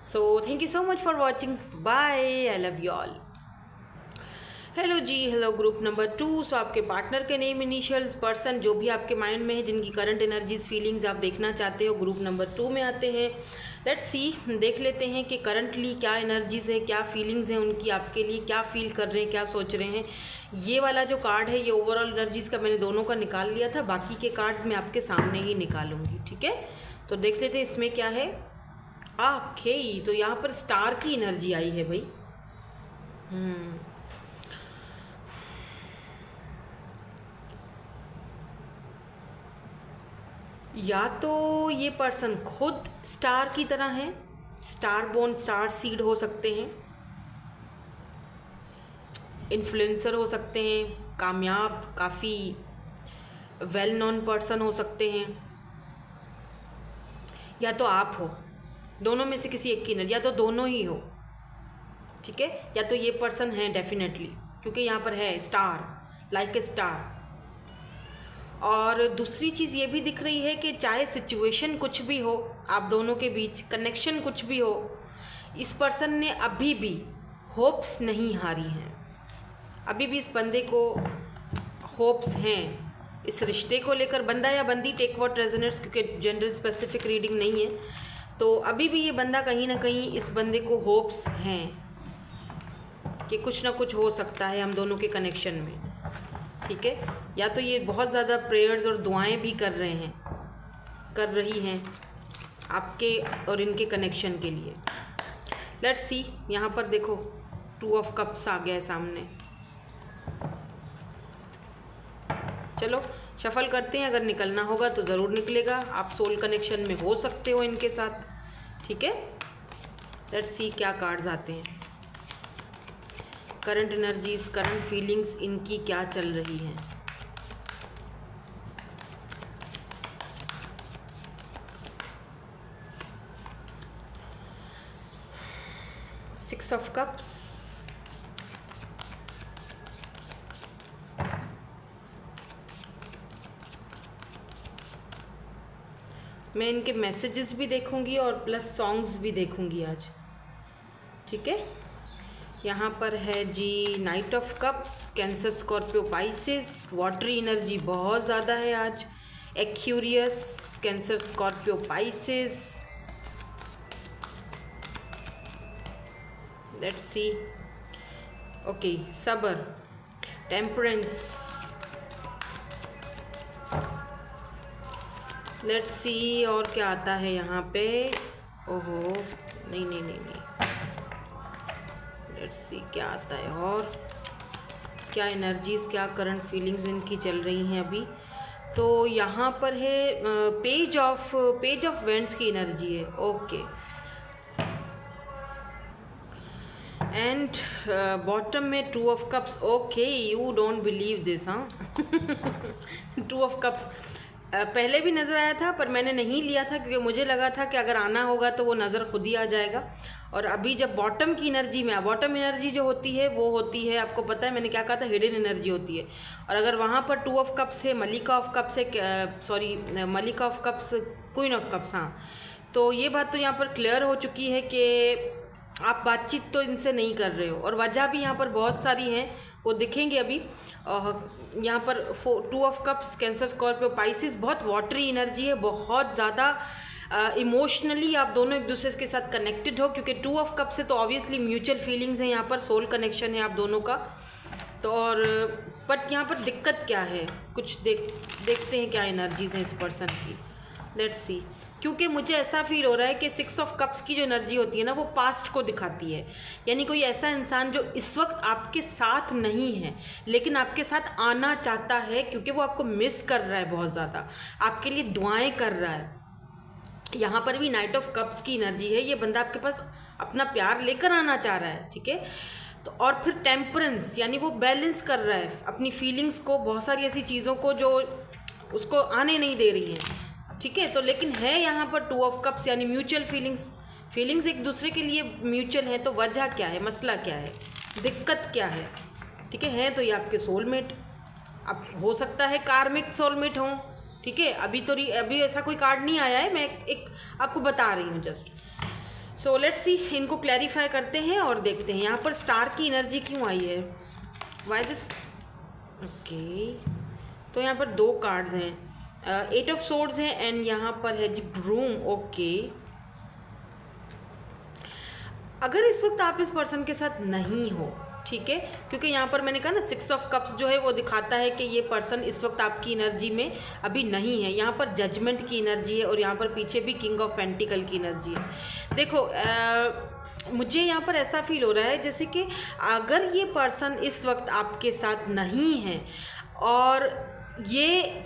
so thank you so much for watching, bye, I love you all. Hello जी, हेलो ग्रुप नंबर 2। सो आपके पार्टनर के नेम, इनिशियल्स, पर्सन जो भी आपके माइंड में है, जिनकी करंट एनर्जीज फीलिंग्स आप देखना चाहते हो, ग्रुप नंबर 2 में आते हैं। लेट्स सी, देख लेते हैं कि करंटली क्या एनर्जीज है, क्या फीलिंग्स हैं उनकी आपके लिए, क्या फील कर रहे हैं, क्या सोच रहे हैं। ये वाला जो कार्ड है ये ओवरऑल एनर्जीज का मैंने दोनों का निकाल लिया था, बाकी के कार्ड्स मैं आपके सामने ही निकालूंगी। ठीक है, तो देख लेते हैं इसमें क्या है। ओके, तो यहाँ पर स्टार की एनर्जी आई है भाई। या तो ये पर्सन खुद स्टार की तरह है, स्टार बोर्न, स्टार सीड हो सकते हैं, इन्फ्लुएंसर हो सकते हैं, कामयाब, काफ़ी वेल नोन पर्सन हो सकते हैं, या तो आप हो। दोनों में से किसी एक की एनर्जी, या तो दोनों ही हो। ठीक है, या तो ये पर्सन है डेफिनेटली, क्योंकि यहाँ पर है स्टार, लाइक ए स्टार। और दूसरी चीज़ ये भी दिख रही है कि चाहे सिचुएशन कुछ भी हो, आप दोनों के बीच कनेक्शन कुछ भी हो, इस पर्सन ने अभी भी होप्स नहीं हारी हैं। अभी भी इस बंदे को होप्स हैं इस रिश्ते को लेकर। बंदा या बंदी, टेक व्हाट रेजोनेट्स, क्योंकि जेंडर स्पेसिफिक रीडिंग नहीं है। तो अभी भी ये बंदा कहीं ना कहीं, इस बंदे को होप्स हैं कि कुछ ना कुछ हो सकता है हम दोनों के कनेक्शन में। ठीक है, या तो ये बहुत ज़्यादा प्रेयर्स और दुआएं भी कर रही हैं आपके और इनके कनेक्शन के लिए। लेट्स सी, यहाँ पर देखो 2 ऑफ कप्स आ गया है सामने। चलो शफल करते हैं, अगर निकलना होगा तो ज़रूर निकलेगा। आप सोल कनेक्शन में हो सकते हो इनके साथ। ठीक है, लेट्स सी क्या कार्ड्स आते हैं। करंट एनर्जीज, करंट फीलिंग्स इनकी क्या चल रही हैं। सिक्स ऑफ कप्स, मैं इनके मैसेजेस भी देखूंगी और प्लस सॉन्ग्स भी देखूंगी आज। ठीक है, यहाँ पर है जी Knight of Cups, Cancer, Scorpio, Pisces. Watery energy बहुत ज़्यादा है आज। Aquarius, Cancer, Scorpio, Pisces. Let's see, okay, सबर, टेम्परेंस, लेट्स सी और क्या आता है यहाँ पे। ओहो, नहीं नहीं नहीं नहीं, लेट्स सी क्या आता है और क्या एनर्जीज, क्या करंट फीलिंग्स इनकी चल रही हैं अभी। तो यहाँ पर है पेज ऑफ वेंट्स की एनर्जी है। ओके, एंड बॉटम में to of cups. Okay, you don't believe this, हाँ। टू ऑफ कप्स पहले भी नज़र आया था, पर मैंने नहीं लिया था क्योंकि मुझे लगा था कि अगर आना होगा तो वो नज़र खुद ही आ जाएगा। और अभी जब बॉटम की एनर्जी में, बॉटम एनर्जी जो होती है वो होती है, आपको पता है मैंने क्या कहा था, हिडन एनर्जी होती है। और अगर वहाँ पर टू ऑफ कप्स है, मलिका ऑफ कप्स है, सॉरी मलिका of cups, queen of cups, हाँ, तो ये बात तो यहाँ पर क्लियर हो चुकी है कि आप बातचीत तो इनसे नहीं कर रहे हो। और वजह भी यहाँ पर बहुत सारी हैं, वो दिखेंगे अभी। यहाँ पर to of Cups, Cancer, Scorpio, Pisces, बहुत वाटरी एनर्जी है, बहुत ज़्यादा इमोशनली आप दोनों एक दूसरे के साथ कनेक्टेड हो, क्योंकि टू ऑफ कप्स से तो ऑब्वियसली म्यूचुअल फीलिंग्स हैं, यहाँ पर सोल कनेक्शन है आप दोनों का। तो और बट यहाँ पर दिक्कत क्या है, कुछ देखते हैं क्या एनर्जीज हैं इस पर्सन की। लेट्स सी, क्योंकि मुझे ऐसा फील हो रहा है कि सिक्स ऑफ कप्स की जो एनर्जी होती है ना, वो पास्ट को दिखाती है। यानी कोई ऐसा इंसान जो इस वक्त आपके साथ नहीं है लेकिन आपके साथ आना चाहता है, क्योंकि वो आपको मिस कर रहा है बहुत ज़्यादा, आपके लिए दुआएं कर रहा है। यहाँ पर भी नाइट ऑफ कप्स की एनर्जी है, ये बंदा आपके पास अपना प्यार लेकर आना चाह रहा है, ठीक है। तो और फिर टेम्परेंस, यानी वो बैलेंस कर रहा है अपनी फीलिंग्स को, बहुत सारी ऐसी चीज़ों को जो उसको आने नहीं दे रही हैं, ठीक है। तो लेकिन है यहाँ पर टू ऑफ कप्स, यानी म्यूचुअल फीलिंग्स एक दूसरे के लिए म्यूचुअल है। तो वजह क्या है, मसला क्या है, दिक्कत क्या है, ठीक है तो ये आपके सोलमेट, अब हो सकता है कार्मिक सोलमेट हो, ठीक है। अभी ऐसा कोई कार्ड नहीं आया है, मैं एक आपको बता रही हूँ जस्ट। सो लेट्स सी, इनको क्लैरिफाई करते हैं और देखते हैं यहाँ पर स्टार की एनर्जी क्यों आई है, वाई दिस। ओके, तो यहाँ पर दो कार्ड्स हैं, एट ऑफ सोर्ड्स हैं एंड यहाँ पर है जी ब्रूम। ओके, अगर इस वक्त आप इस पर्सन के साथ नहीं हो, ठीक है, क्योंकि यहाँ पर मैंने कहा ना सिक्स ऑफ कप्स जो है वो दिखाता है कि ये पर्सन इस वक्त आपकी एनर्जी में अभी नहीं है। यहाँ पर जजमेंट की एनर्जी है और यहाँ पर पीछे भी किंग ऑफ पेंटिकल की एनर्जी है। देखो मुझे यहाँ पर ऐसा फील हो रहा है जैसे कि अगर ये पर्सन इस वक्त आपके साथ नहीं है और ये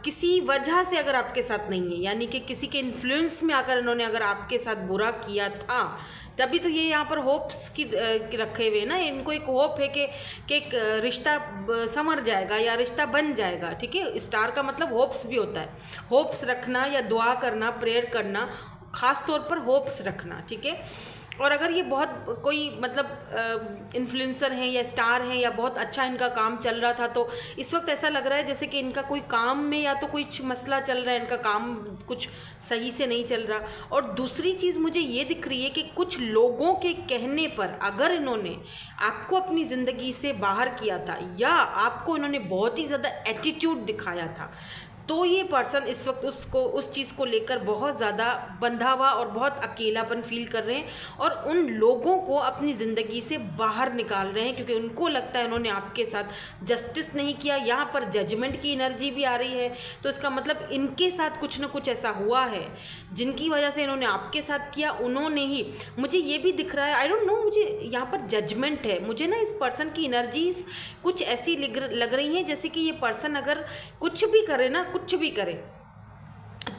किसी वजह से अगर आपके साथ नहीं है, यानी कि किसी के इन्फ्लुएंस में आकर इन्होंने अगर आपके साथ बुरा किया था, तभी तो ये यहाँ पर होप्स की रखे हुए हैं ना। इनको एक होप है कि एक रिश्ता संवर जाएगा या रिश्ता बन जाएगा, ठीक है। स्टार का मतलब होप्स भी होता है, होप्स रखना या दुआ करना, प्रेयर करना, ख़ास तौर पर होप्स रखना, ठीक है। और अगर ये बहुत कोई मतलब इन्फ्लुएंसर हैं या स्टार हैं या बहुत अच्छा इनका काम चल रहा था, तो इस वक्त ऐसा लग रहा है जैसे कि इनका कोई काम में या तो कुछ मसला चल रहा है, इनका काम कुछ सही से नहीं चल रहा। और दूसरी चीज़ मुझे ये दिख रही है कि कुछ लोगों के कहने पर अगर इन्होंने आपको अपनी ज़िंदगी से बाहर किया था या आपको इन्होंने बहुत ही ज़्यादा एटीट्यूड दिखाया था, तो ये पर्सन इस वक्त उस चीज़ को लेकर बहुत ज़्यादा बंधा हुआ और बहुत अकेलापन फील कर रहे हैं और उन लोगों को अपनी ज़िंदगी से बाहर निकाल रहे हैं, क्योंकि उनको लगता है उन्होंने आपके साथ जस्टिस नहीं किया। यहाँ पर जजमेंट की एनर्जी भी आ रही है, तो इसका मतलब इनके साथ कुछ ना कुछ ऐसा हुआ है जिनकी वजह से इन्होंने आपके साथ किया, उन्होंने ही। मुझे ये भी दिख रहा है, आई डोंट नो, मुझे यहाँ पर जजमेंट है। मुझे ना इस पर्सन की एनर्जीज कुछ ऐसी लग रही हैं जैसे कि ये पर्सन अगर कुछ भी करे ना, कुछ भी करे,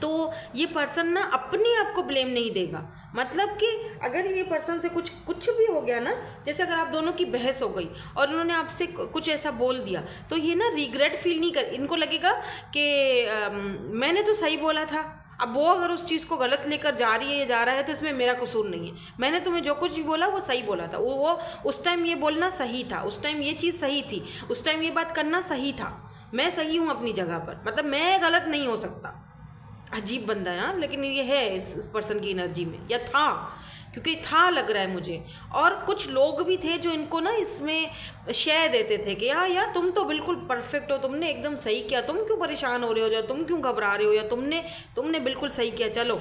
तो ये पर्सन ना अपने आप को ब्लेम नहीं देगा। मतलब कि अगर ये पर्सन से कुछ भी हो गया ना, जैसे अगर आप दोनों की बहस हो गई और उन्होंने आपसे कुछ ऐसा बोल दिया, तो ये ना रिग्रेट फील नहीं कर, इनको लगेगा कि मैंने तो सही बोला था। अब वो अगर उस चीज़ को गलत लेकर जा रही है या जा रहा है तो इसमें मेरा कसूर नहीं है, मैंने तुम्हें जो कुछ भी बोला वो सही बोला था, वो उस टाइम ये बोलना सही था, उस टाइम ये चीज़ सही थी, उस टाइम ये बात करना सही था, मैं सही हूँ अपनी जगह पर, मतलब मैं गलत नहीं हो सकता। अजीब बंदा है हाँ, लेकिन ये है इस पर्सन की एनर्जी में, या था, क्योंकि था लग रहा है मुझे। और कुछ लोग भी थे जो इनको ना इसमें शेयर देते थे कि यार तुम तो बिल्कुल परफेक्ट हो, तुमने एकदम सही किया, तुम क्यों परेशान हो रहे हो, या तुम क्यों घबरा रहे हो, या तुमने बिल्कुल सही किया, चलो।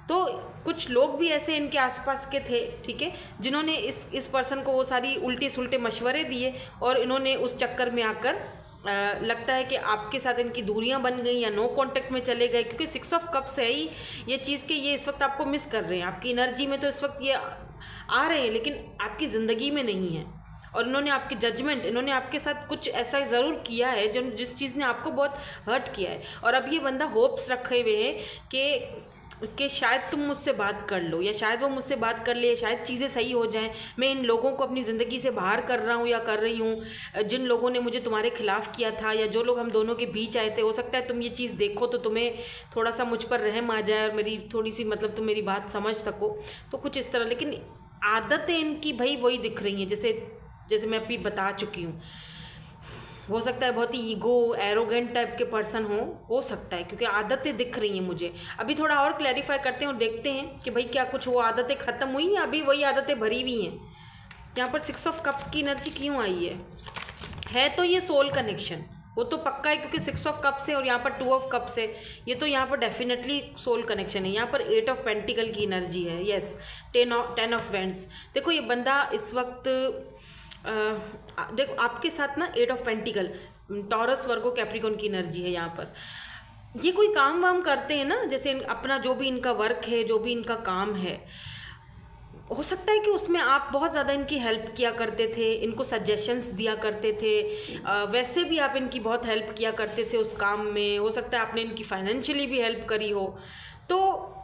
तो कुछ लोग भी ऐसे इनके आसपास के थे, ठीक है, जिन्होंने इस पर्सन को वो सारी उल्टे सुलटे मशवरे दिए और इन्होंने उस चक्कर में आकर लगता है कि आपके साथ इनकी दूरियां बन गई या नो कांटेक्ट में चले गए, क्योंकि 6 ऑफ कप्स है ही ये चीज़ कि ये इस वक्त आपको मिस कर रहे हैं। आपकी एनर्जी में तो इस वक्त ये आ रहे हैं लेकिन आपकी ज़िंदगी में नहीं है। और इन्होंने आपकी जजमेंट, इन्होंने आपके साथ कुछ ऐसा ज़रूर किया है जिस चीज़ ने आपको बहुत हर्ट किया है। और अब ये बंदा होप्स रखे हुए हैं कि शायद तुम मुझसे बात कर लो, या शायद वो मुझसे बात कर ले, शायद चीज़ें सही हो जाएं। मैं इन लोगों को अपनी ज़िंदगी से बाहर कर रहा हूँ या कर रही हूँ, जिन लोगों ने मुझे तुम्हारे खिलाफ़ किया था या जो लोग हम दोनों के बीच आए थे। हो सकता है तुम ये चीज़ देखो तो तुम्हें थोड़ा सा मुझ पर रहम आ जाए और मेरी थोड़ी सी मतलब तुम मेरी बात समझ सको, तो कुछ इस तरह। लेकिन आदतें इनकी भाई वही दिख रही हैं जैसे मैं अभी बता चुकी हूँ। हो सकता है बहुत ही ईगो एरोगेंट टाइप के पर्सन हो सकता है, क्योंकि आदतें दिख रही हैं मुझे। अभी थोड़ा और क्लैरिफाई करते हैं और देखते हैं कि भाई क्या कुछ वो आदतें ख़त्म हुई या अभी वही आदतें भरी हुई हैं। यहाँ पर 6 ऑफ कप्स की एनर्जी क्यों आई है तो ये सोल कनेक्शन, वो तो पक्का है क्योंकि 6 ऑफ कप्स है और यहाँ पर 2 ऑफ कप्स है। ये तो यहाँ पर डेफिनेटली सोल कनेक्शन है। यहाँ पर 8 ऑफ पेंटिकल की एनर्जी है, यस। 10 of vends. देखो ये बंदा इस वक्त देखो आपके साथ ना 8 of pentacle, Taurus Virgo Capricorn की एनर्जी है। यहाँ पर ये कोई काम वाम करते हैं ना, जैसे अपना जो भी इनका वर्क है, जो भी इनका काम है, हो सकता है कि उसमें आप बहुत ज़्यादा इनकी हेल्प किया करते थे, इनको सजेशंस दिया करते थे। वैसे भी आप इनकी बहुत हेल्प किया करते थे उस काम में। हो सकता है आपने इनकी फाइनेंशियली भी हेल्प करी हो। तो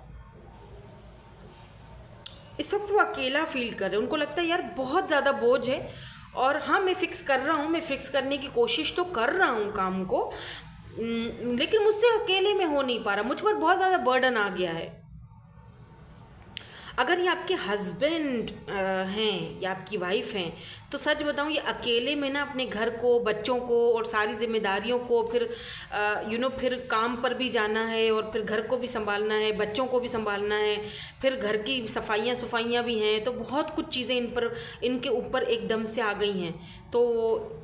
इस वक्त वो अकेला फील कर रहे हैं। उनको लगता है यार बहुत ज़्यादा बोझ है, और हाँ मैं फ़िक्स कर रहा हूँ, मैं फ़िक्स करने की कोशिश तो कर रहा हूँ काम को, लेकिन मुझसे अकेले में हो नहीं पा रहा, मुझ पर बहुत ज़्यादा बर्डन आ गया है। अगर ये आपके हस्बैंड हैं या आपकी वाइफ हैं तो सच बताऊँ ये अकेले में ना अपने घर को, बच्चों को और सारी जिम्मेदारियों को, फिर फिर काम पर भी जाना है और फिर घर को भी संभालना है, बच्चों को भी संभालना है, फिर घर की सफाइयाँ भी हैं, तो बहुत कुछ चीज़ें इनके ऊपर एकदम से आ गई हैं। तो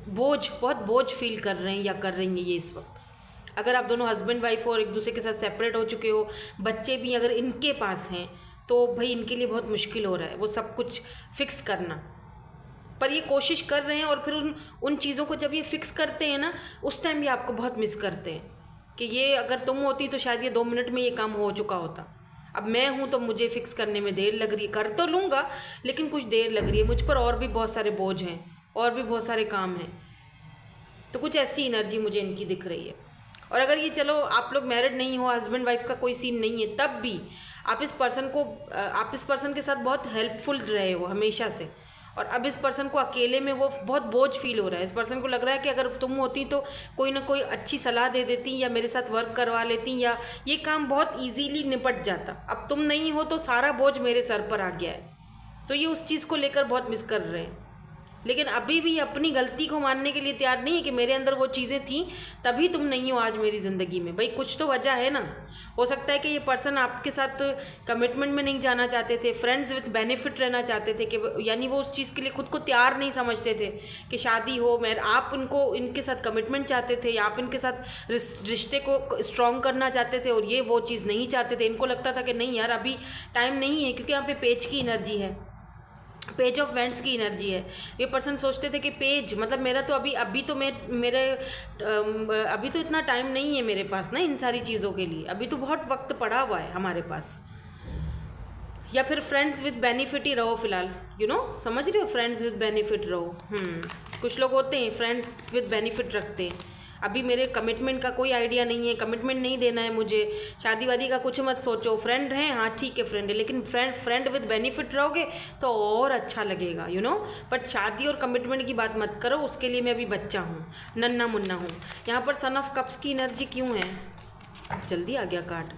बहुत बोझ फील कर रहे हैं या कर रही हैं ये इस वक्त। अगर आप दोनों हस्बैंड वाइफ हो और एक दूसरे के साथ सेपरेट हो चुके हो, बच्चे भी अगर इनके पास हैं, तो भाई इनके लिए बहुत मुश्किल हो रहा है वो सब कुछ फिक्स करना। पर ये कोशिश कर रहे हैं, और फिर उन चीज़ों को जब ये फिक्स करते हैं ना, उस टाइम भी आपको बहुत मिस करते हैं कि ये अगर तुम होती तो शायद ये 2 मिनट में ये काम हो चुका होता। अब मैं हूँ तो मुझे फिक्स करने में देर लग रही है, कर तो लूँगा लेकिन कुछ देर लग रही है, मुझ पर और भी बहुत सारे बोझ हैं और भी बहुत सारे काम हैं। तो कुछ ऐसी एनर्जी मुझे इनकी दिख रही है। और अगर ये चलो आप लोग मैरिड नहीं हो, हस्बैंड वाइफ का कोई सीन नहीं है, तब भी आप इस पर्सन के साथ बहुत हेल्पफुल रहे हो हमेशा से, और अब इस पर्सन को अकेले में वो बहुत बोझ फील हो रहा है। इस पर्सन को लग रहा है कि अगर तुम होती तो कोई ना कोई अच्छी सलाह दे देती या मेरे साथ वर्क करवा लेती या ये काम बहुत इजीली निपट जाता। अब तुम नहीं हो तो सारा बोझ मेरे सर पर आ गया है। तो ये उस चीज़ को लेकर बहुत मिस कर रहे हैं, लेकिन अभी भी अपनी गलती को मानने के लिए तैयार नहीं है कि मेरे अंदर वो चीज़ें थी तभी तुम नहीं हो आज मेरी ज़िंदगी में। भाई कुछ तो वजह है ना। हो सकता है कि ये पर्सन आपके साथ कमिटमेंट में नहीं जाना चाहते थे, फ्रेंड्स विद बेनिफिट रहना चाहते थे, कि यानी वो उस चीज़ के लिए खुद को तैयार नहीं समझते थे कि शादी हो। आप इनके साथ कमिटमेंट चाहते थे या आप इनके साथ रिश्ते को स्ट्रॉन्ग करना चाहते थे, और ये वो चीज़ नहीं चाहते थे। इनको लगता था कि नहीं यार अभी टाइम नहीं है, क्योंकि यहाँ पे पेज की एनर्जी है, पेज ऑफ वेंड्स की एनर्जी है। ये पर्सन सोचते थे कि पेज मतलब मेरा तो अभी तो इतना टाइम नहीं है मेरे पास ना इन सारी चीज़ों के लिए, अभी तो बहुत वक्त पड़ा हुआ है हमारे पास। या फिर फ्रेंड्स विद बेनिफिट ही रहो फिलहाल, समझ रहे हो, फ्रेंड्स विद बेनिफिट रहो। कुछ लोग होते हैं फ्रेंड्स विद बेनिफिट रखते हैं। अभी मेरे कमिटमेंट का कोई आइडिया नहीं है, कमिटमेंट नहीं देना है मुझे, शादी वादी का कुछ मत सोचो, फ्रेंड हैं हाँ ठीक है फ्रेंड है, लेकिन फ्रेंड विद बेनिफिट रहोगे तो और अच्छा लगेगा बट शादी और कमिटमेंट की बात मत करो, उसके लिए मैं अभी बच्चा हूँ, नन्ना मुन्ना हूँ। यहाँ पर सन ऑफ कप्स की एनर्जी क्यों है, जल्दी आ गया कार्ड,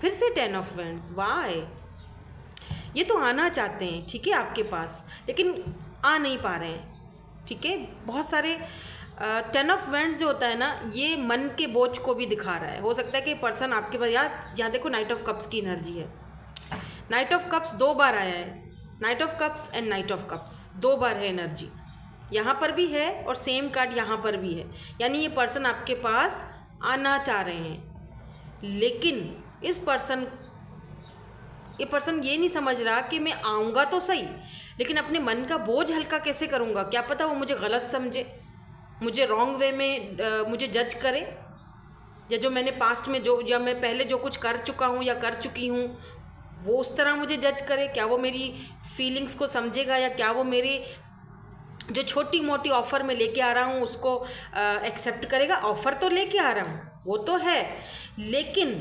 फिर से 10 ऑफ वेंड्स। वाई, ये तो आना चाहते हैं ठीक है आपके पास, लेकिन आ नहीं पा रहे हैं ठीक है। बहुत सारे 10 ऑफ वेंड्स जो होता है ना, ये मन के बोझ को भी दिखा रहा है। हो सकता है कि पर्सन आपके पास, यहाँ देखो नाइट ऑफ कप्स की एनर्जी है। नाइट ऑफ कप्स 2 बार आया है, knight of cups and night of cups 2 बार है एनर्जी, यहाँ पर भी है और सेम कार्ड यहाँ पर भी है। यानी ये पर्सन आपके पास आना चाह रहे हैं, लेकिन ये पर्सन ये नहीं समझ रहा कि मैं आऊँगा तो सही, लेकिन अपने मन का बोझ हल्का कैसे करूँगा, क्या पता वो मुझे गलत समझे। मुझे रॉन्ग वे में मुझे जज करे, या जो मैंने पास्ट में जो या मैं पहले जो कुछ कर चुका हूँ या कर चुकी हूँ वो उस तरह मुझे जज करे। क्या वो मेरी फीलिंग्स को समझेगा, या क्या वो मेरे जो छोटी मोटी ऑफ़र में लेके आ रहा हूँ उसको एक्सेप्ट करेगा। ऑफ़र तो लेके आ रहा हूँ वो तो है, लेकिन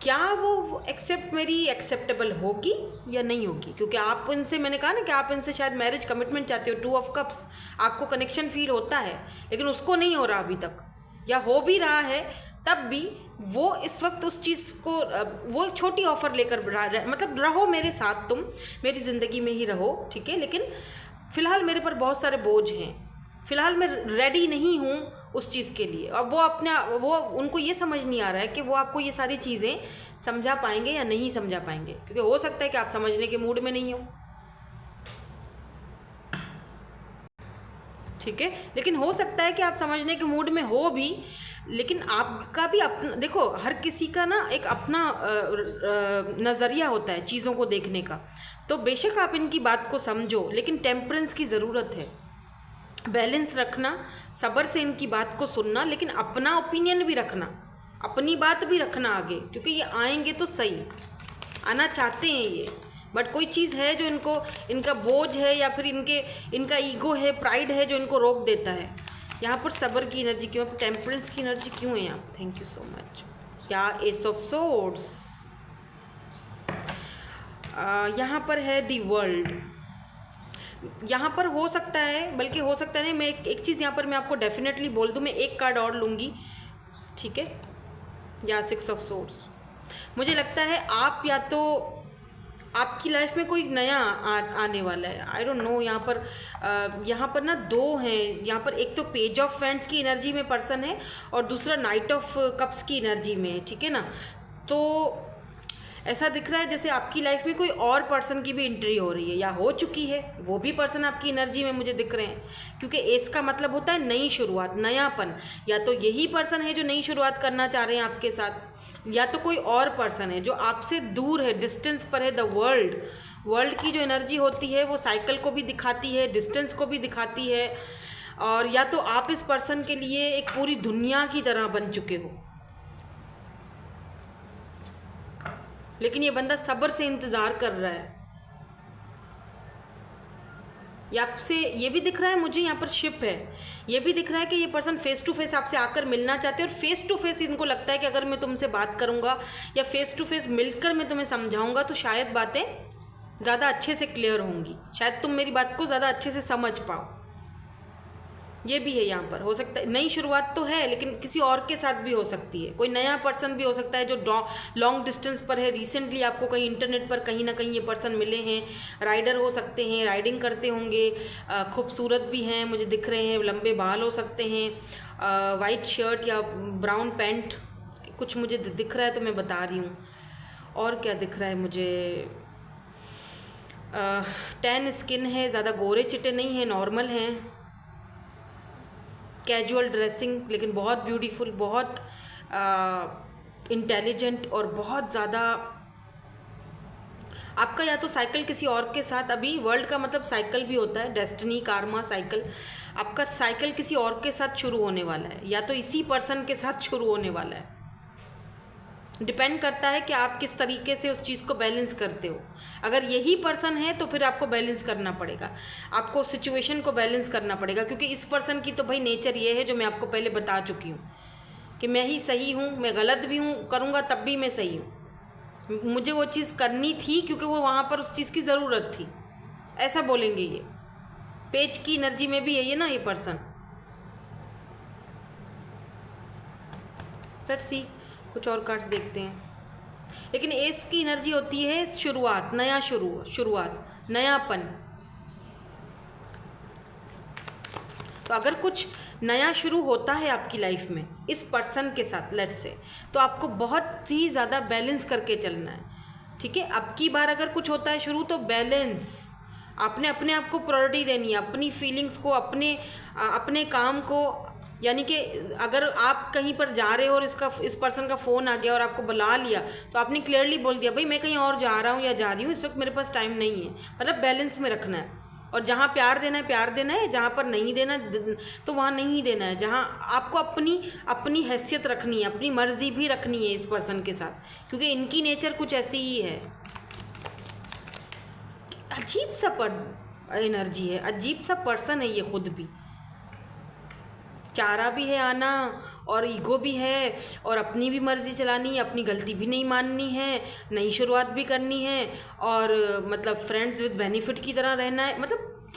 क्या वो मेरी एक्सेप्टेबल होगी या नहीं होगी। क्योंकि आप इनसे, मैंने कहा ना कि आप इनसे शायद मैरिज कमिटमेंट चाहते हो, 2 ऑफ कप्स, आपको कनेक्शन फील होता है, लेकिन उसको नहीं हो रहा अभी तक, या हो भी रहा है तब भी वो इस वक्त उस चीज़ को, वो एक छोटी ऑफ़र लेकर मतलब रहो मेरे साथ, तुम मेरी ज़िंदगी में ही रहो, ठीक है, लेकिन फ़िलहाल मेरे पर बहुत सारे बोझ हैं, फ़िलहाल मैं रेडी नहीं हूँ उस चीज़ के लिए। अब वो उनको ये समझ नहीं आ रहा है कि वो आपको ये सारी चीज़ें समझा पाएंगे या नहीं समझा पाएंगे, क्योंकि हो सकता है कि आप समझने के मूड में नहीं हो, ठीक है, लेकिन हो सकता है कि आप समझने के मूड में हो भी, लेकिन आपका भी अपना, देखो हर किसी का ना एक अपना नज़रिया होता है चीज़ों को देखने का। तो बेशक आप इनकी बात को समझो, लेकिन टेम्परेंस की ज़रूरत है, बैलेंस रखना, सब्र से इनकी बात को सुनना, लेकिन अपना ओपिनियन भी रखना, अपनी बात भी रखना आगे, क्योंकि ये आएंगे तो सही, आना चाहते हैं ये, बट कोई चीज़ है जो इनका बोझ है, या फिर इनका ईगो है, प्राइड है जो इनको रोक देता है। यहाँ पर सब्र की एनर्जी क्यों, टेम्परेंस की एनर्जी क्यों है यहाँ? Thank you so much. या एस ऑफ सोर्ड्स, यहाँ पर है दी वर्ल्ड। यहाँ पर हो सकता है, बल्कि हो सकता नहीं, मैं एक चीज़ यहाँ पर मैं आपको डेफिनेटली बोल दूँ, मैं एक कार्ड और लूँगी, ठीक है, या 6 ऑफ सोर्ड्स। मुझे लगता है आप, या तो आपकी लाइफ में कोई नया आने वाला है, आई डोंट नो। यहाँ पर ना 2 हैं, यहाँ पर एक तो पेज ऑफ वैंड्स की एनर्जी में पर्सन है और दूसरा नाइट ऑफ कप्स की एनर्जी में है, ठीक है ना। तो ऐसा दिख रहा है जैसे आपकी लाइफ में कोई और पर्सन की भी एंट्री हो रही है, या हो चुकी है, वो भी पर्सन आपकी एनर्जी में मुझे दिख रहे हैं, क्योंकि एस का मतलब होता है नई शुरुआत, नयापन। या तो यही पर्सन है जो नई शुरुआत करना चाह रहे हैं आपके साथ, या तो कोई और पर्सन है जो आपसे दूर है, डिस्टेंस पर है। द वर्ल्ड की जो एनर्जी होती है वो साइकिल को भी दिखाती है, डिस्टेंस को भी दिखाती है, और या तो आप इस पर्सन के लिए एक पूरी दुनिया की तरह बन चुके हो, लेकिन ये बंदा सब्र से इंतज़ार कर रहा है। ये आपसे, ये भी दिख रहा है मुझे, यहाँ पर शिप है, ये भी दिख रहा है कि ये पर्सन फेस टू फेस आपसे आकर मिलना चाहते हैं, और फेस टू फेस इनको लगता है कि अगर मैं तुमसे बात करूँगा या फेस टू फेस मिलकर मैं तुम्हें समझाऊँगा तो शायद बातें ज़्यादा अच्छे से क्लियर होंगी, शायद तुम मेरी बात को ज़्यादा अच्छे से समझ पाओ। ये भी है यहाँ पर, हो सकता है नई शुरुआत तो है, लेकिन किसी और के साथ भी हो सकती है, कोई नया पर्सन भी हो सकता है जो लॉन्ग डिस्टेंस पर है। रिसेंटली आपको कहीं इंटरनेट पर कहीं ना कहीं ये पर्सन मिले हैं, राइडर हो सकते हैं, राइडिंग करते होंगे, खूबसूरत भी हैं मुझे दिख रहे हैं, लंबे बाल हो सकते हैं, वाइट शर्ट या ब्राउन पैंट कुछ मुझे दिख रहा है, तो मैं बता रही हूँ। और क्या दिख रहा है मुझे, टैन स्किन है, ज़्यादा गोरे चिट्टे नहीं हैं, नॉर्मल हैं, कैजुअल ड्रेसिंग, लेकिन बहुत ब्यूटीफुल, बहुत इंटेलिजेंट, और बहुत ज़्यादा आपका या तो साइकिल किसी और के साथ, अभी वर्ल्ड का मतलब साइकिल भी होता है, डेस्टिनी, कार्मा, साइकिल, आपका साइकिल किसी और के साथ शुरू होने वाला है, या तो इसी पर्सन के साथ शुरू होने वाला है। डिपेंड करता है कि आप किस तरीके से उस चीज़ को बैलेंस करते हो। अगर यही पर्सन है तो फिर आपको बैलेंस करना पड़ेगा, आपको सिचुएशन को बैलेंस करना पड़ेगा, क्योंकि इस पर्सन की तो भाई नेचर ये है जो मैं आपको पहले बता चुकी हूँ कि मैं ही सही हूँ, मैं गलत भी हूँ, करूँगा तब भी मैं सही हूँ, मुझे वो चीज़ करनी थी क्योंकि वो वहाँ पर उस चीज़ की ज़रूरत थी, ऐसा बोलेंगे ये। पेज की एनर्जी में भी यही है ना ये पर्सन। लेट्स सी, कुछ और कार्ड्स देखते हैं। लेकिन एस की एनर्जी होती है शुरुआत, नया शुरुआत, नयापन। तो अगर कुछ नया शुरू होता है आपकी लाइफ में इस पर्सन के साथ, लेट्स से, तो आपको बहुत ही ज़्यादा बैलेंस करके चलना है, ठीक है। अब की बार अगर कुछ होता है शुरू, तो बैलेंस, आपने अपने आप को प्रायोरिटी देनी है, अपनी फीलिंग्स को, अपने काम को। यानी कि अगर आप कहीं पर जा रहे हो और इस पर्सन का फ़ोन आ गया और आपको बुला लिया, तो आपने क्लियरली बोल दिया भाई मैं कहीं और जा रहा हूँ या जा रही हूँ, इस वक्त मेरे पास टाइम नहीं है, मतलब बैलेंस में रखना है। और जहाँ प्यार देना है प्यार देना है, जहाँ पर नहीं देना तो वहाँ नहीं देना है। जहाँ आपको अपनी अपनी हैसियत रखनी है, अपनी मर्जी भी रखनी है इस पर्सन के साथ, क्योंकि इनकी नेचर कुछ ऐसी ही है। अजीब सा एनर्जी है, अजीब सा पर्सन है ये खुद भी। चारा भी है आना और ईगो भी है और अपनी भी मर्जी चलानी है, अपनी गलती भी नहीं माननी है, नई शुरुआत भी करनी है और मतलब फ्रेंड्स विद बेनिफिट की तरह रहना है, मतलब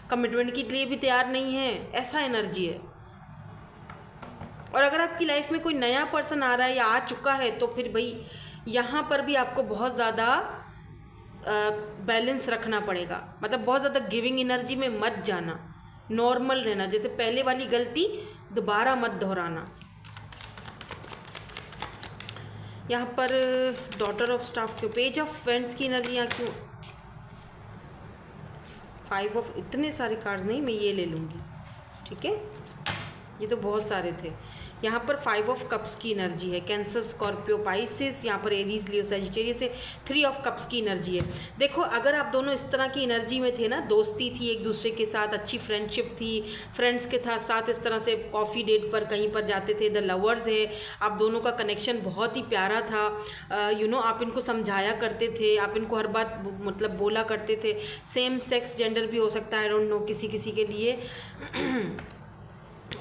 कमिटमेंट के लिए भी तैयार नहीं है, ऐसा एनर्जी है। और अगर आपकी लाइफ में कोई नया पर्सन आ रहा है या आ चुका है तो फिर भाई यहाँ पर भी आपको बहुत ज़्यादा बैलेंस रखना पड़ेगा, मतलब बहुत ज़्यादा गिविंग एनर्जी में मत जाना, नॉर्मल रहना, जैसे पहले वाली गलती दोबारा मत दोहराना। यहाँ पर डॉटर ऑफ स्टाफ क्यों, पेज ऑफ फ्रेंड्स की एनर्जी यहाँ क्यों, 5 ऑफ, इतने सारे कार्ड्स नहीं, मैं ये ले लूँगी, ठीक है, ये तो बहुत सारे थे। यहाँ पर 5 ऑफ कप्स की एनर्जी है, कैंसर, स्कॉर्पियो, पाइसिस, यहाँ पर एरीज, लियो, सजिटेरियस से 3 ऑफ कप्स की एनर्जी है। देखो अगर आप दोनों इस तरह की एनर्जी में थे ना, दोस्ती थी एक दूसरे के साथ, अच्छी फ्रेंडशिप थी, फ्रेंड्स के साथ इस तरह से कॉफ़ी डेट पर कहीं पर जाते थे, द लवर्स है, आप दोनों का कनेक्शन बहुत ही प्यारा था, आप इनको समझाया करते थे, आप इनको हर बात मतलब बोला करते थे, सेम सेक्स जेंडर भी हो सकता है, आई डोंट नो, किसी किसी के लिए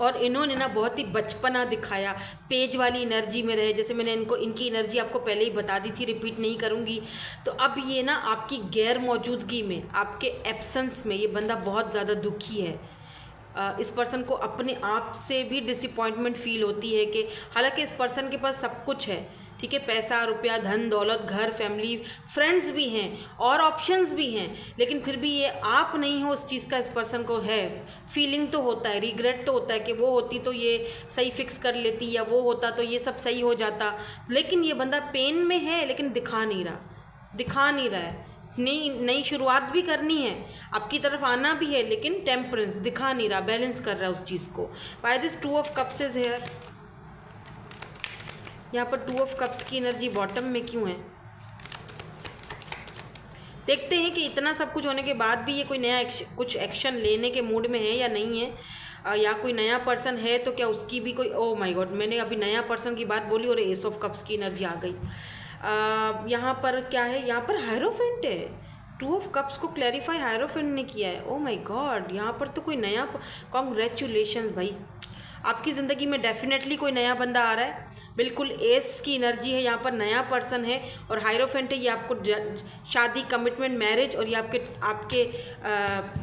और इन्होंने ना बहुत ही बचपना दिखाया, पेज वाली एनर्जी में रहे, जैसे मैंने इनकी एनर्जी आपको पहले ही बता दी थी, रिपीट नहीं करूँगी। तो अब ये ना आपकी गैर मौजूदगी में, आपके एब्सेंस में ये बंदा बहुत ज़्यादा दुखी है। इस पर्सन को अपने आप से भी डिसअपॉइंटमेंट फील होती है कि हालांकि इस पर्सन के पास सब कुछ है, ठीक है, पैसा, रुपया, धन, दौलत, घर, फैमिली, फ्रेंड्स भी हैं और ऑप्शंस भी हैं, लेकिन फिर भी ये आप नहीं हो उस चीज़ का इस पर्सन को है। फीलिंग तो होता है, रिग्रेट तो होता है कि वो होती तो ये सही फिक्स कर लेती, या वो होता तो ये सब सही हो जाता, लेकिन ये बंदा पेन में है लेकिन दिखा नहीं रहा है। नई शुरुआत भी करनी है, आपकी तरफ आना भी है, लेकिन टेम्परेंस दिखा नहीं रहा, बैलेंस कर रहा है उस चीज़ को। By this 2 of cups is here, यहाँ पर 2 ऑफ कप्स की एनर्जी बॉटम में क्यों है, देखते हैं कि इतना सब कुछ होने के बाद भी ये कोई नया कुछ एक्शन लेने के मूड में है या नहीं है, या कोई नया पर्सन है तो क्या उसकी भी कोई, ओह माय गॉड, मैंने अभी नया पर्सन की बात बोली और एस ऑफ कप्स की एनर्जी आ गई। यहाँ पर क्या है, यहाँ पर हायरोफेंट है, 2 ऑफ कप्स को क्लैरिफाई हायरोफेंट ने किया है। ओह माय गॉड, यहाँ पर तो कोई नया, कॉन्ग्रेचुलेशन भाई, आपकी ज़िंदगी में डेफिनेटली कोई नया बंदा आ रहा है, बिल्कुल एस की एनर्जी है, यहाँ पर नया पर्सन है और हायरोफेंट है, ये आपको शादी, कमिटमेंट, मैरिज, और ये आपके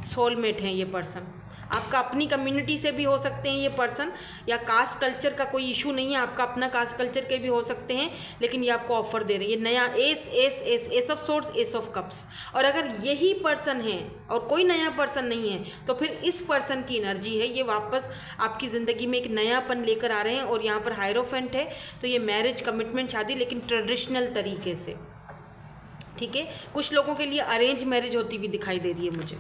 सोलमेट हैं। ये पर्सन आपका अपनी कम्युनिटी से भी हो सकते हैं ये पर्सन, या कास्ट कल्चर का कोई इशू नहीं है, आपका अपना कास्ट कल्चर के भी हो सकते हैं, लेकिन ये आपको ऑफर दे रहे हैं, ये नया S of swords, S of cups. और अगर यही पर्सन है और कोई नया पर्सन नहीं है तो फिर इस पर्सन की एनर्जी है, ये वापस आपकी ज़िंदगी में एक नयापन लेकर आ रहे हैं। और यहाँ पर हायरोफेंट है तो ये मैरिज, कमिटमेंट, शादी, लेकिन ट्रेडिशनल तरीके से, ठीक है। कुछ लोगों के लिए अरेंज मैरिज होती हुई दिखाई दे रही है मुझे,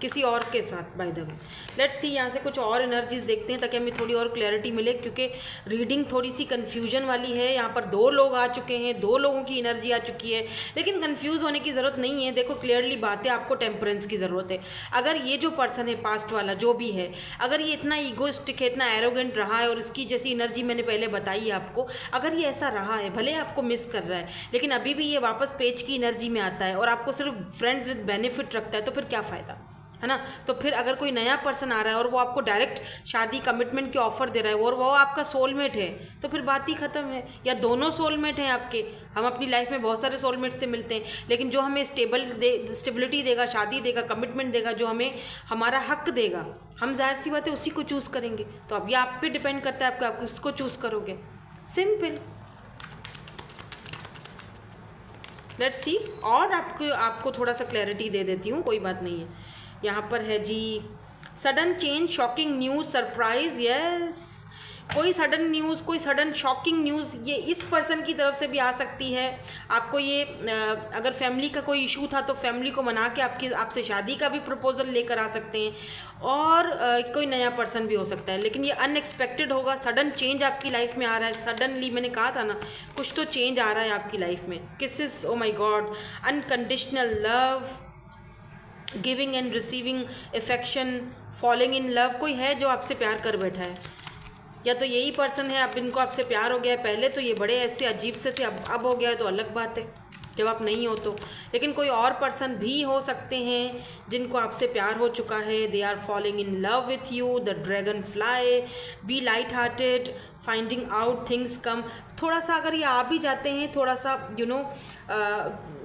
किसी और के साथ, by the way. Let's see, यहाँ से कुछ और एनर्जीज देखते हैं ताकि हमें थोड़ी और क्लैरिटी मिले, क्योंकि रीडिंग थोड़ी सी कन्फ्यूजन वाली है। यहाँ पर 2 लोग आ चुके हैं, 2 लोगों की एनर्जी आ चुकी है, लेकिन कन्फ्यूज़ होने की ज़रूरत नहीं है। देखो क्लियरली बात है, आपको टेम्परेंस की ज़रूरत है। अगर ये जो पर्सन है, पास्ट वाला जो भी है, अगर ये इतना ईगोइस्टिक है, इतना एरोगेंट रहा है, और इसकी जैसी एनर्जी मैंने पहले बताई है आपको, अगर ये ऐसा रहा है, भले आपको मिस कर रहा है, लेकिन अभी भी ये वापस पेज की एनर्जी में आता है और आपको सिर्फ फ्रेंड्स विद बेनिफिट रखता है, तो फिर क्या फ़ायदा, है ना। तो फिर अगर कोई नया पर्सन आ रहा है और वो आपको डायरेक्ट शादी, कमिटमेंट के ऑफर दे रहा है और वो आपका सोलमेट है, तो फिर बात ही ख़त्म है। या दोनों सोलमेट हैं आपके, हम अपनी लाइफ में बहुत सारे सोलमेट से मिलते हैं, लेकिन जो हमें स्टेबिलिटी देगा, शादी देगा, कमिटमेंट देगा, जो हमें हमारा हक देगा, हम जाहिर सी बात है उसी को चूज़ करेंगे। तो अब ये आप पे डिपेंड करता है, आप किसको चूज़ करोगे, सिंपल। लेट्स सी, और आपको थोड़ा सा क्लैरिटी दे देती हूँ, कोई बात नहीं है। यहाँ पर है जी, sudden change, shocking news, surprise, yes, कोई सडन न्यूज़, कोई सडन शॉकिंग न्यूज़ ये इस पर्सन की तरफ से भी आ सकती है। आपको ये अगर फैमिली का कोई इशू था तो फैमिली को मना के आपसे शादी का भी प्रपोजल लेकर आ सकते हैं, और कोई नया पर्सन भी हो सकता है, लेकिन ये अनएक्सपेक्टेड होगा। सडन चेंज आपकी लाइफ में आ रहा है, सडनली, मैंने कहा था ना, कुछ तो चेंज आ रहा है आपकी लाइफ में। Kisses, oh my god, unconditional love, giving and receiving affection, falling in love. कोई है जो आपसे प्यार कर बैठा है, या तो यही पर्सन है, अब इनको आपसे प्यार हो गया है। पहले तो ये बड़े ऐसे अजीब से थे, अब हो गया है तो अलग बात है जब आप नहीं हो तो। लेकिन कोई और पर्सन भी हो सकते हैं जिनको आपसे प्यार हो चुका है। They are falling in love with you. The dragonfly, be light hearted, finding out things come. थोड़ा सा अगर ये आ भी जाते हैं, थोड़ा सा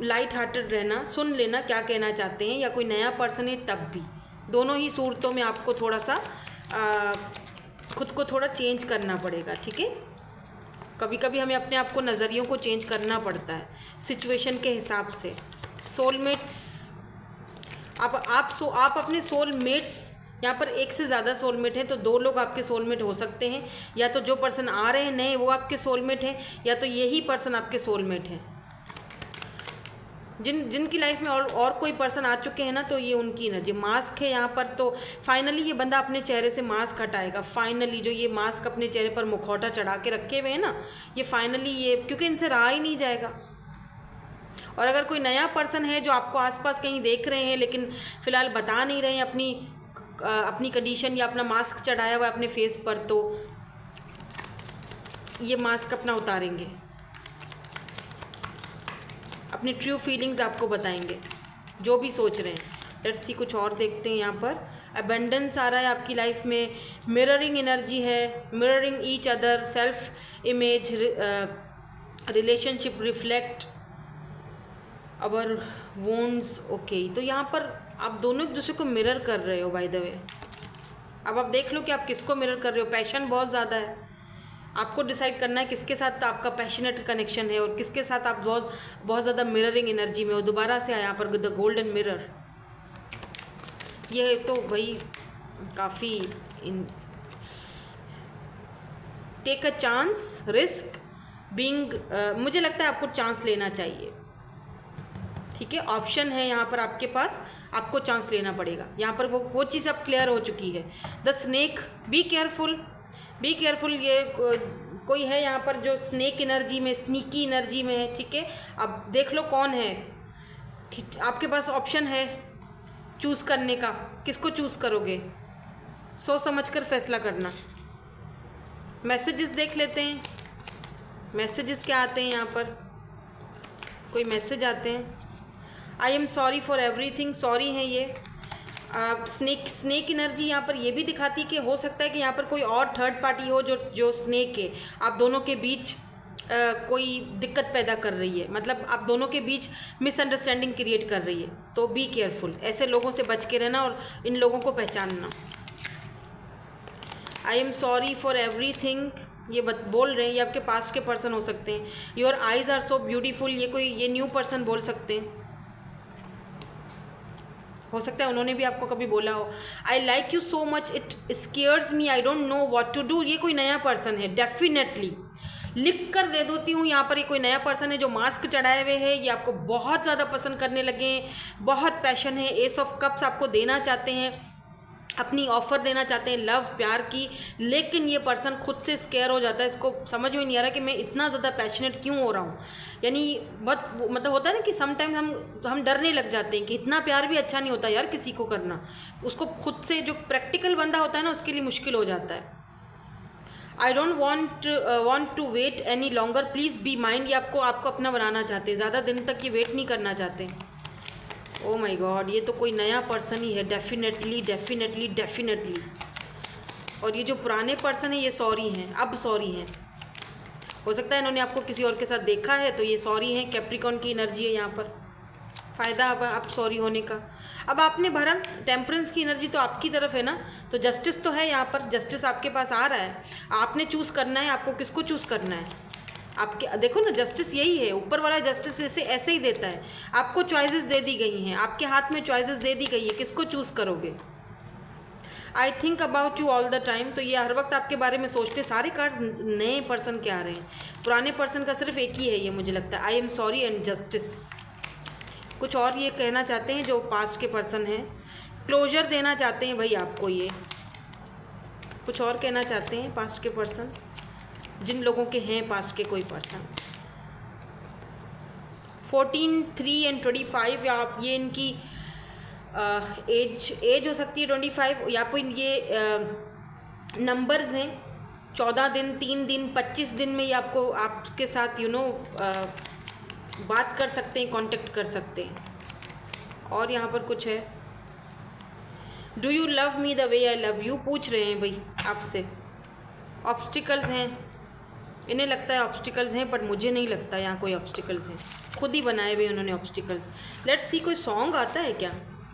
लाइट हार्टेड रहना, सुन लेना क्या कहना चाहते हैं, या कोई नया पर्सन है तब भी। दोनों ही सूरतों में आपको थोड़ा सा खुद को थोड़ा चेंज करना पड़ेगा, ठीक है। कभी कभी हमें अपने आप को नज़रियों को चेंज करना पड़ता है सिचुएशन के हिसाब से। सोलमेट्स, आप अपने सोलमेट्स, यहाँ पर एक से ज़्यादा सोलमेट हैं तो 2 लोग आपके सोलमेट हो सकते हैं। या तो जो पर्सन आ रहे हैं नए वो आपके सोलमेट हैं, या तो यही पर्सन आपके सोलमेट हैं। जिनकी लाइफ में और कोई पर्सन आ चुके हैं ना, तो ये उनकी एनर्जी। मास्क है यहाँ पर, तो फाइनली ये बंदा अपने चेहरे से मास्क हटाएगा। फाइनली जो ये मास्क अपने चेहरे पर मुखौटा चढ़ा के रखे हुए हैं ना, ये फाइनली ये, क्योंकि इनसे रहा ही नहीं जाएगा। और अगर कोई नया पर्सन है जो आपको आसपास कहीं देख रहे हैं लेकिन फ़िलहाल बता नहीं रहे हैं अपनी कंडीशन, या अपना मास्क चढ़ाया हुआ है अपने फेस पर, तो ये मास्क अपना उतारेंगे, अपनी ट्रू फीलिंग्स आपको बताएंगे जो भी सोच रहे हैं। लेट्स सी, कुछ और देखते हैं यहाँ पर। अबेंडेंस आ रहा है आपकी लाइफ में। मिररिंग एनर्जी है, mirroring each other, self image, relationship reflect our wounds. Okay, तो यहाँ पर आप दोनों एक दूसरे को मिरर कर रहे हो बाय द वे। अब आप देख लो कि आप किसको मिरर कर रहे हो। पैशन बहुत ज़्यादा है, आपको डिसाइड करना है किसके साथ आपका पैशनेट कनेक्शन है और किसके साथ आप बहुत ज़्यादा मिररिंग एनर्जी में हो। दोबारा से आया यहाँ पर द गोल्डन मिरर। ये तो भाई काफ़ी take a chance, risk being, मुझे लगता है आपको चांस लेना चाहिए, ठीक है। ऑप्शन है यहाँ पर आपके पास, आपको चांस लेना पड़ेगा। यहाँ पर वो चीज़ अब क्लियर हो चुकी है। The snake, be careful, be careful. ये कोई है यहाँ पर जो स्नेक एनर्जी में, स्नीकी एनर्जी में है, ठीक है। अब देख लो कौन है। आपके पास ऑप्शन है चूज़ करने का, किसको चूज़ करोगे, सोच समझ कर फैसला करना। मैसेजेस देख लेते हैं, मैसेजेस क्या आते हैं यहाँ पर। कोई मैसेज आते हैं। I am sorry for everything, sorry हैं ये। स्नेक एनर्जी यहाँ पर ये भी दिखाती है कि हो सकता है कि यहाँ पर कोई और थर्ड पार्टी हो जो स्नेक है, आप दोनों के बीच कोई दिक्कत पैदा कर रही है, मतलब आप दोनों के बीच मिसअंडरस्टैंडिंग क्रिएट कर रही है। तो बी केयरफुल, ऐसे लोगों से बच के रहना और इन लोगों को पहचानना। I am sorry for everything, ये बोल रहे हैं, ये आपके पास्ट के पर्सन हो सकते हैं। Your eyes are so beautiful, ये न्यू पर्सन बोल सकते हैं, हो सकता है उन्होंने भी आपको कभी बोला हो। I like you so much, it scares me, I don't know what to do. ये कोई नया पर्सन है, डेफिनेटली लिख कर दे देती हूँ यहाँ पर। ये कोई नया पर्सन है जो मास्क चढ़ाए हुए है, ये आपको बहुत ज़्यादा पसंद करने लगे हैं, बहुत पैशन है। एस ऑफ कप्स आपको देना चाहते हैं, अपनी ऑफ़र देना चाहते हैं लव, प्यार की, लेकिन ये पर्सन खुद से स्केयर हो जाता है। इसको समझ में नहीं आ रहा कि मैं इतना ज़्यादा पैशनेट क्यों हो रहा हूँ। यानी बहुत मतलब होता है ना कि समटाइम हम डरने लग जाते हैं कि इतना प्यार भी अच्छा नहीं होता यार किसी को करना। उसको खुद से, जो प्रैक्टिकल बंदा होता है ना, उसके लिए मुश्किल हो जाता है। I don't want to wait any longer, please be mind. ये आपको अपना बनाना चाहते हैं, ज़्यादा दिन तक ये वेट नहीं करना चाहते। ओ माय गॉड, ये तो कोई नया पर्सन ही है, डेफिनेटली डेफिनेटली डेफिनेटली। और ये जो पुराने पर्सन है ये सॉरी हैं, अब सॉरी हैं। हो सकता है इन्होंने आपको किसी और के साथ देखा है तो ये सॉरी हैं। कैप्रिकॉर्न की एनर्जी है यहाँ पर, फ़ायदा अब सॉरी होने का। अब आपने भरा टेम्परेंस की एनर्जी तो आपकी तरफ है ना, तो जस्टिस तो है यहाँ पर, जस्टिस आपके पास आ रहा है। आपने चूज़ करना है, आपको किसको चूज़ करना है। आपके देखो ना, जस्टिस यही है, ऊपर वाला जस्टिस ऐसे ही देता है। आपको चॉइसेस दे दी गई हैं, आपके हाथ में चॉइसेस दे दी गई है, किसको चूज़ करोगे। I think about you all the time, तो ये हर वक्त आपके बारे में सोचते। सारे कार्ड्स नए पर्सन के आ रहे हैं, पुराने पर्सन का सिर्फ एक ही है ये मुझे लगता है। I am sorry and justice. कुछ और ये कहना चाहते हैं जो पास्ट के पर्सन हैं, क्लोजर देना चाहते हैं भाई आपको। ये कुछ और कहना चाहते हैं पास्ट के पर्सन, जिन लोगों के हैं पास्ट के कोई पर्सन। 14, 3 एंड 25, आप ये इनकी एज हो सकती है 25, या फिर ये नंबर्स हैं 14 दिन, 3 दिन, 25 दिन में ये आपको आपके साथ बात कर सकते हैं, कांटेक्ट कर सकते हैं। और यहाँ पर कुछ है, do you love me the way I love you, पूछ रहे हैं भाई आपसे। ऑब्स्टिकल्स हैं, इन्हें लगता है ऑब्स्टिकल्स हैं, बट मुझे नहीं लगता यहाँ कोई ऑब्स्टिकल्स हैं, खुद ही बनाए हुए उन्होंने ऑब्स्टिकल्स। लेट्स सी कोई सॉन्ग आता है क्या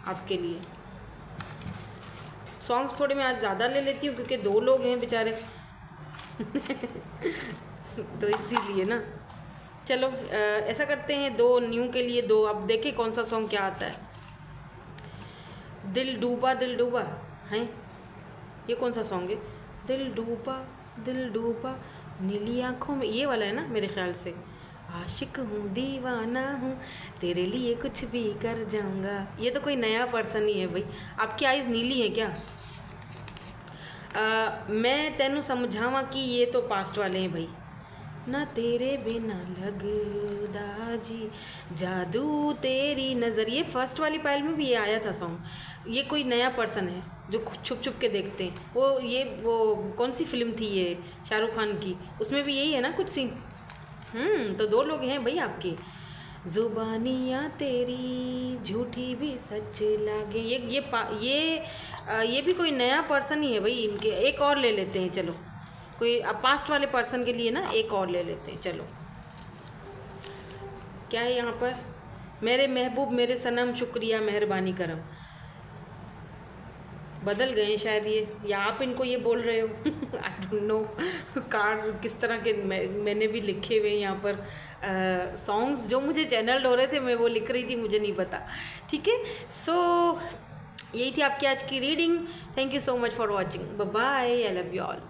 आपके लिए। सॉन्ग्स थोड़े मैं आज ज़्यादा ले लेती हूँ क्योंकि 2 लोग हैं बेचारे तो इसीलिए ना। चलो ऐसा करते हैं, 2 न्यू के लिए 2। अब देखें कौन सा सॉन्ग क्या आता है। दिल डूबा हैं, ये कौन सा सॉन्ग है। दिल डूबा नीली आँखों में, ये वाला है ना मेरे ख्याल से। आशिक हूँ दीवाना हूँ तेरे लिए कुछ भी कर जाऊँगा, ये तो कोई नया पर्सन ही है भाई। आपकी आइज़ नीली है क्या। मैं तेनू समझावा कि ये तो पास्ट वाले हैं भाई। ना तेरे बिना लगदा जी जादू तेरी नज़र, ये फर्स्ट वाली पायल में भी ये आया था सॉन्ग। ये कोई नया पर्सन है जो छुप छुप के देखते हैं। वो कौन सी फिल्म थी ये, शाहरुख खान की, उसमें भी यही है ना कुछ सीन। तो 2 लोग हैं भाई आपके। जुबानियाँ तेरी झूठी भी सच लागे, ये भी कोई नया पर्सन ही है भाई इनके। एक और ले लेते हैं चलो, कोई पास्ट वाले पर्सन के लिए ना एक और ले लेते हैं। चलो क्या है यहाँ पर, मेरे महबूब मेरे सनम शुक्रिया मेहरबानी करम। बदल गए हैं शायद ये, या आप इनको ये बोल रहे हो आई डोंट नो। कार्ड किस तरह के मैंने भी लिखे हुए हैं यहाँ पर सॉन्ग्स, जो मुझे चैनल हो रहे थे मैं वो लिख रही थी, मुझे नहीं पता। ठीक है, सो यही थी आपकी आज की reading. Thank you so much for watching, bye bye, I love you all.